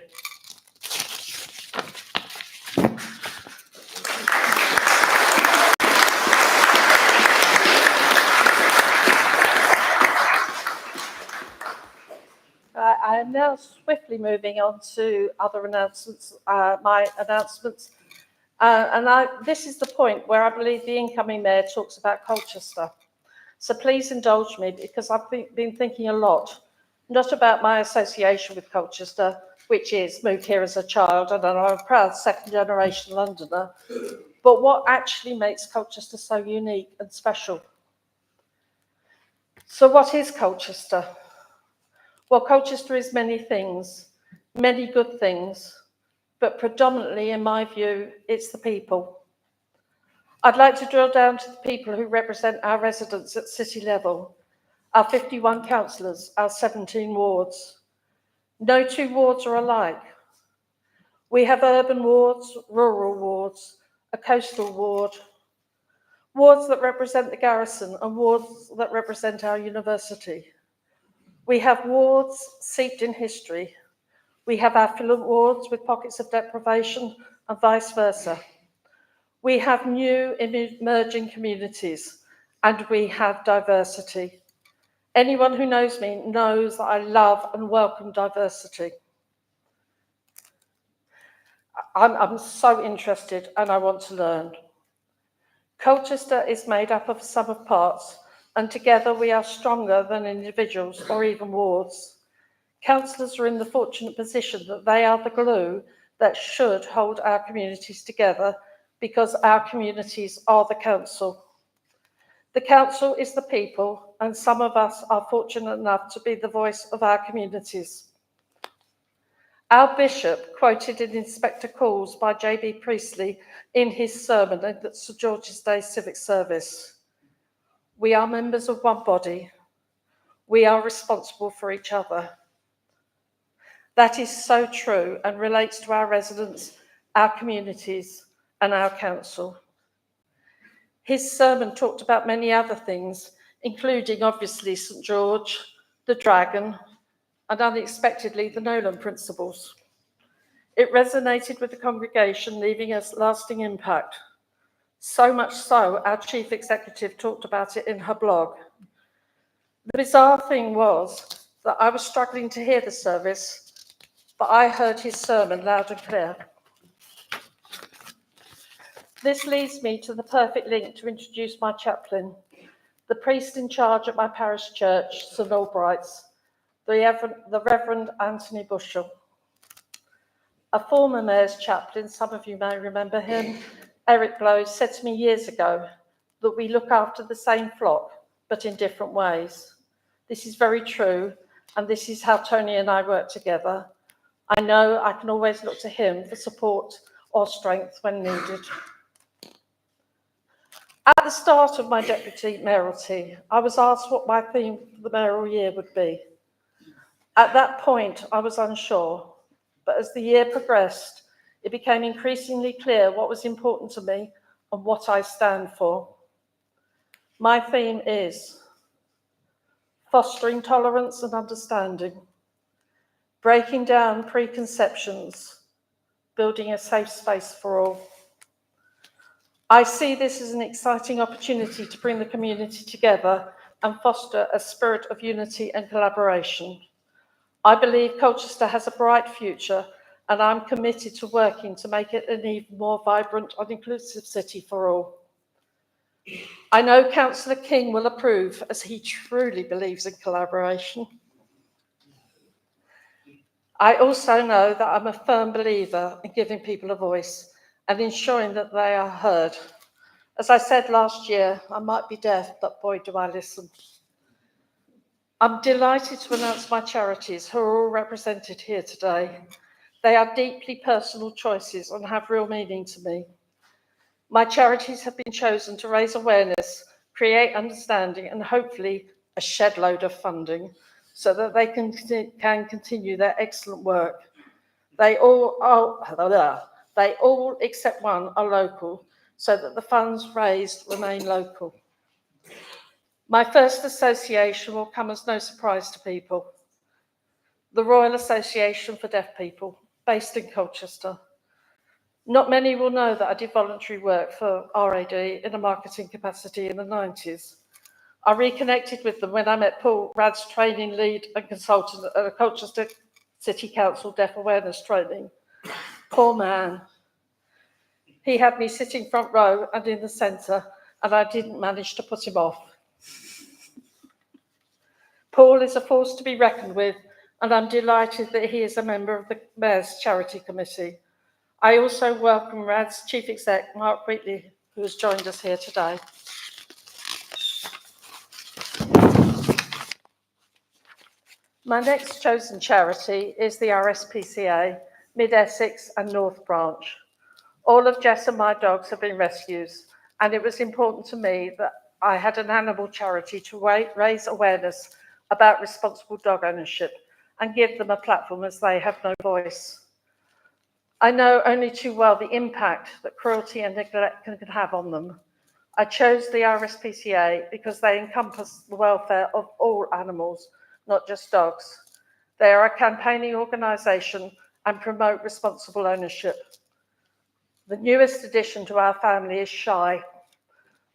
I am now swiftly moving on to other announcements, my announcements. This is the point where I believe the incoming mayor talks about Colchester. So please indulge me, because I've been thinking a lot, not about my association with Colchester, which is moved here as a child and I'm a proud second generation Londoner, but what actually makes Colchester so unique and special. So what is Colchester? Well, Colchester is many things, many good things, but predominantly, in my view, it's the people. I'd like to drill down to the people who represent our residents at city level, our 51 councillors, our 17 wards. No two wards are alike. We have urban wards, rural wards, a coastal ward, wards that represent the garrison and wards that represent our university. We have wards steeped in history. We have affluent wards with pockets of deprivation and vice versa. We have new emerging communities and we have diversity. Anyone who knows me knows that I love and welcome diversity. I'm so interested and I want to learn. Colchester is made up of a sum of parts, and together we are stronger than individuals or even wards. Councillors are in the fortunate position that they are the glue that should hold our communities together, because our communities are the council. The council is the people, and some of us are fortunate enough to be the voice of our communities. Our bishop quoted in Inspector Calls by J.B. Priestley in his sermon at St George's Day civic service. We are members of one body. We are responsible for each other. That is so true and relates to our residents, our communities, and our council. His sermon talked about many other things, including obviously St George, the dragon, and unexpectedly the Nolan principles. It resonated with the congregation, leaving a lasting impact. So much so, our chief executive talked about it in her blog. The bizarre thing was that I was struggling to hear the service, but I heard his sermon loud and clear. This leads me to the perfect link to introduce my chaplain, the priest in charge at my parish church, St Albright's, the Reverend Anthony Bushell. A former mayor's chaplain, some of you may remember him, Eric Blow, said to me years ago that we look after the same flock, but in different ways. This is very true, and this is how Tony and I work together. I know I can always look to him for support or strength when needed. At the start of my deputy mayoralty, I was asked what my theme for the mayoral year would be. At that point, I was unsure, but as the year progressed, it became increasingly clear what was important to me and what I stand for. My theme is fostering tolerance and understanding, breaking down preconceptions, building a safe space for all. I see this as an exciting opportunity to bring the community together and foster a spirit of unity and collaboration. I believe Colchester has a bright future, and I'm committed to working to make it an even more vibrant and inclusive city for all. I know Councillor King will approve, as he truly believes in collaboration. I also know that I'm a firm believer in giving people a voice and ensuring that they are heard. As I said last year, I might be deaf, but boy, do I listen. I'm delighted to announce my charities, who are all represented here today. They are deeply personal choices and have real meaning to me. My charities have been chosen to raise awareness, create understanding, and hopefully a shed load of funding so that they can continue their excellent work. They all except one are local, so that the funds raised remain local. My first association will come as no surprise to people. The Royal Association for Deaf People, based in Colchester. Not many will know that I did voluntary work for RAD in a marketing capacity in the 90s. I reconnected with them when I met Paul, RAD's training lead and consultant at the Colchester City Council Deaf Awareness Training. Poor man. He had me sitting front row and in the centre, and I didn't manage to put him off. Paul is a force to be reckoned with, and I'm delighted that he is a member of the Mayor's Charity Committee. I also welcome RAD's Chief Exec, Mark Wheatley, who has joined us here today. My next chosen charity is the RSPCA, Mid-Essex and North Branch. All of Jess and my dogs have been rescues, and it was important to me that I had an animal charity to raise awareness about responsible dog ownership and give them a platform as they have no voice. I know only too well the impact that cruelty and neglect can have on them. I chose the RSPCA because they encompass the welfare of all animals, not just dogs. They are a campaigning organisation and promote responsible ownership. The newest addition to our family is Shy,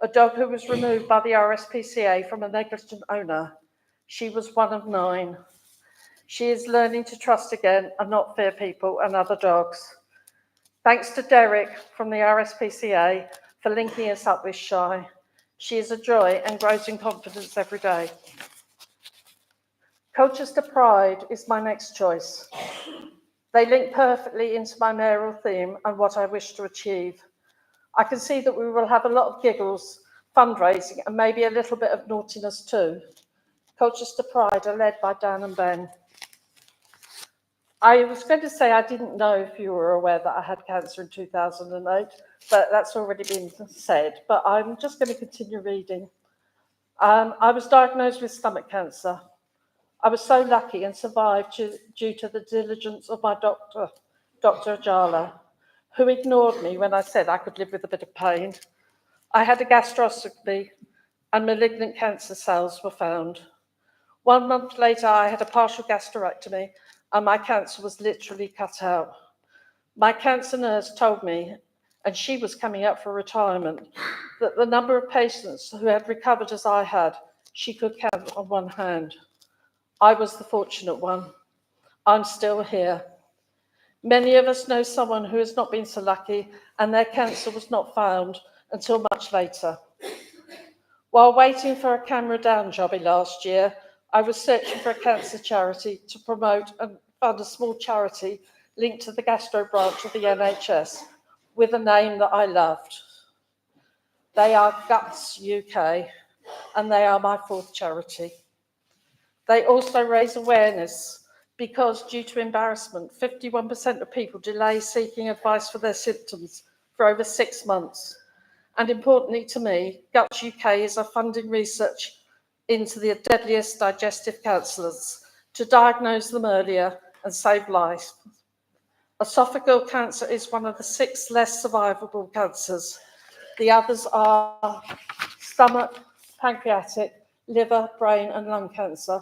a dog who was removed by the RSPCA from a negligent owner. She was one of 9. She is learning to trust again and not fear people and other dogs. Thanks to Derek from the RSPCA for linking us up with Shy. She is a joy and grows in confidence every day. Colchester Pride is my next choice. They link perfectly into my mayoral theme and what I wish to achieve. I can see that we will have a lot of giggles, fundraising, and maybe a little bit of naughtiness too. Colchester Pride are led by Dan and Ben. I was going to say I didn't know if you were aware that I had cancer in 2008, but that's already been said. But I'm just going to continue reading. I was diagnosed with stomach cancer. I was so lucky and survived due to the diligence of my doctor, Dr. Ajala, who ignored me when I said I could live with a bit of pain. I had a gastroscopy and malignant cancer cells were found. 1 month later, I had a partial gastrectomy and my cancer was literally cut out. My cancer nurse told me, and she was coming up for retirement, that the number of patients who had recovered as I had, she could count on one hand. I was the fortunate one. I'm still here. Many of us know someone who has not been so lucky and their cancer was not found until much later. While waiting for a camera down jobby last year, I was searching for a cancer charity to promote and found a small charity linked to the gastro branch of the NHS with a name that I loved. They are Guts UK, and they are my 4th charity. They also raise awareness because, due to embarrassment, 51% of people delay seeking advice for their symptoms for over 6 months. And importantly to me, Guts UK is funding research into the deadliest digestive cancers to diagnose them earlier and save lives. Esophageal cancer is one of the 6 less survivable cancers. The others are stomach, pancreatic, liver, brain and lung cancer,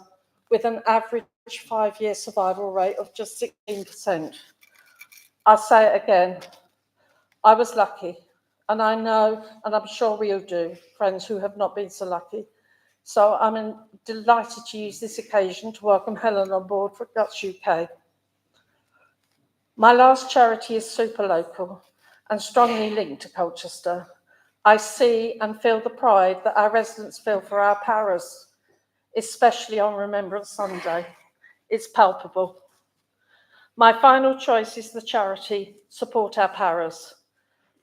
with an average 5-year survival rate of just 16%. I'll say it again, I was lucky, and I know, and I'm sure we all do, friends who have not been so lucky. So I'm delighted to use this occasion to welcome Helen on board for Guts UK. My last charity is super local and strongly linked to Colchester. I see and feel the pride that our residents feel for our paras, especially on Remembrance Sunday. It's palpable. My final choice is the charity Support Our Paras.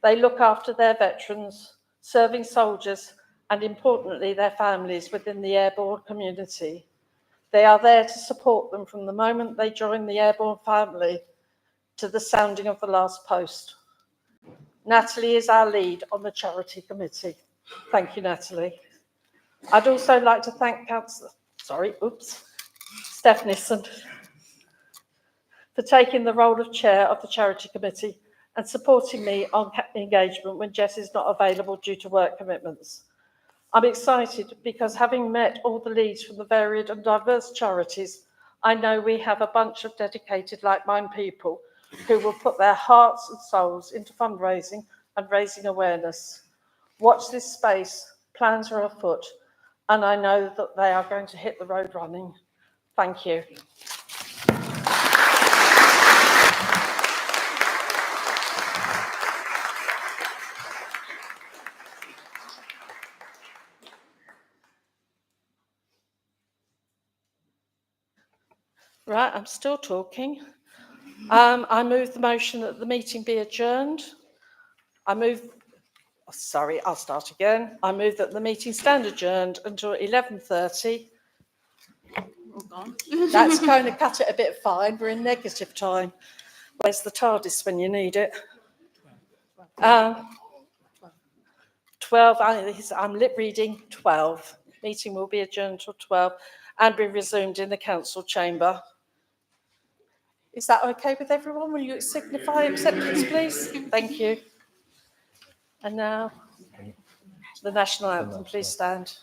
They look after their veterans, serving soldiers, and importantly, their families within the airborne community. They are there to support them from the moment they join the airborne family to the sounding of the last post. Natalie is our lead on the charity committee. Thank you, Natalie. I'd also like to thank Steph Nissen for taking the role of chair of the charity committee and supporting me on engagement when Jess is not available due to work commitments. I'm excited because having met all the leads from the varied and diverse charities, I know we have a bunch of dedicated like-minded people who will put their hearts and souls into fundraising and raising awareness. Watch this space, plans are afoot, and I know that they are going to hit the road running. Thank you. Right, I'm still talking. I move the motion that the meeting be adjourned. I move that the meeting stand adjourned until 11:30. That's kind of cut it a bit fine. We're in negative time. Where's the TARDIS when you need it? 12, I'm lip reading 12. Meeting will be adjourned till 12 and be resumed in the council chamber. Is that okay with everyone? Will you signify acceptance, please? Thank you. And now, the national anthem, please stand.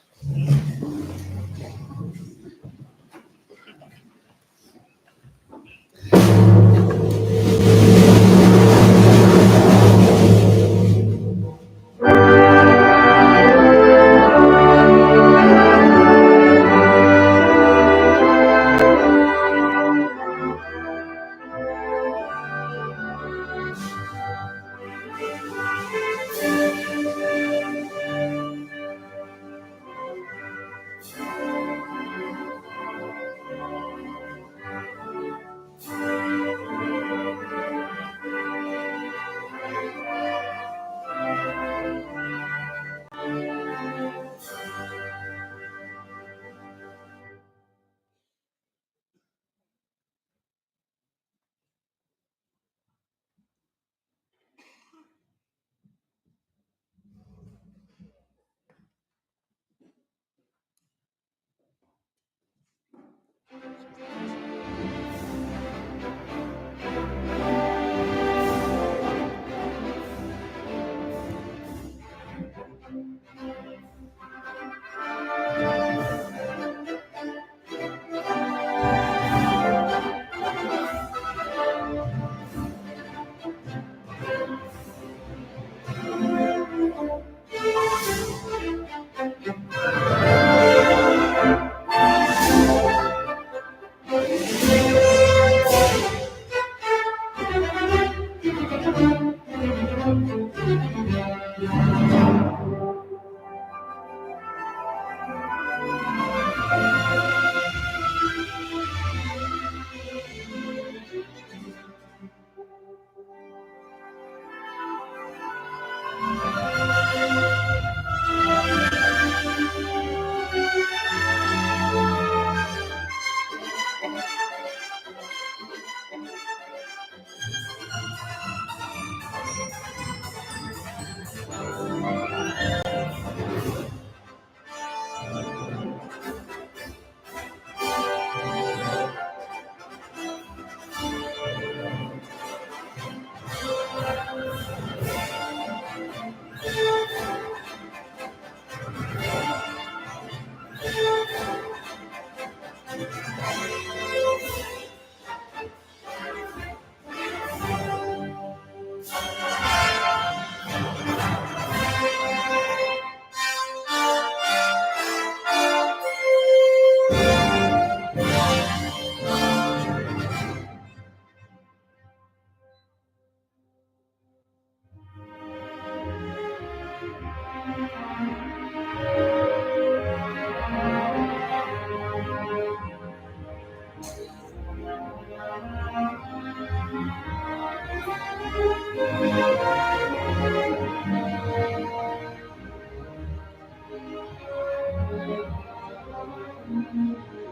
you.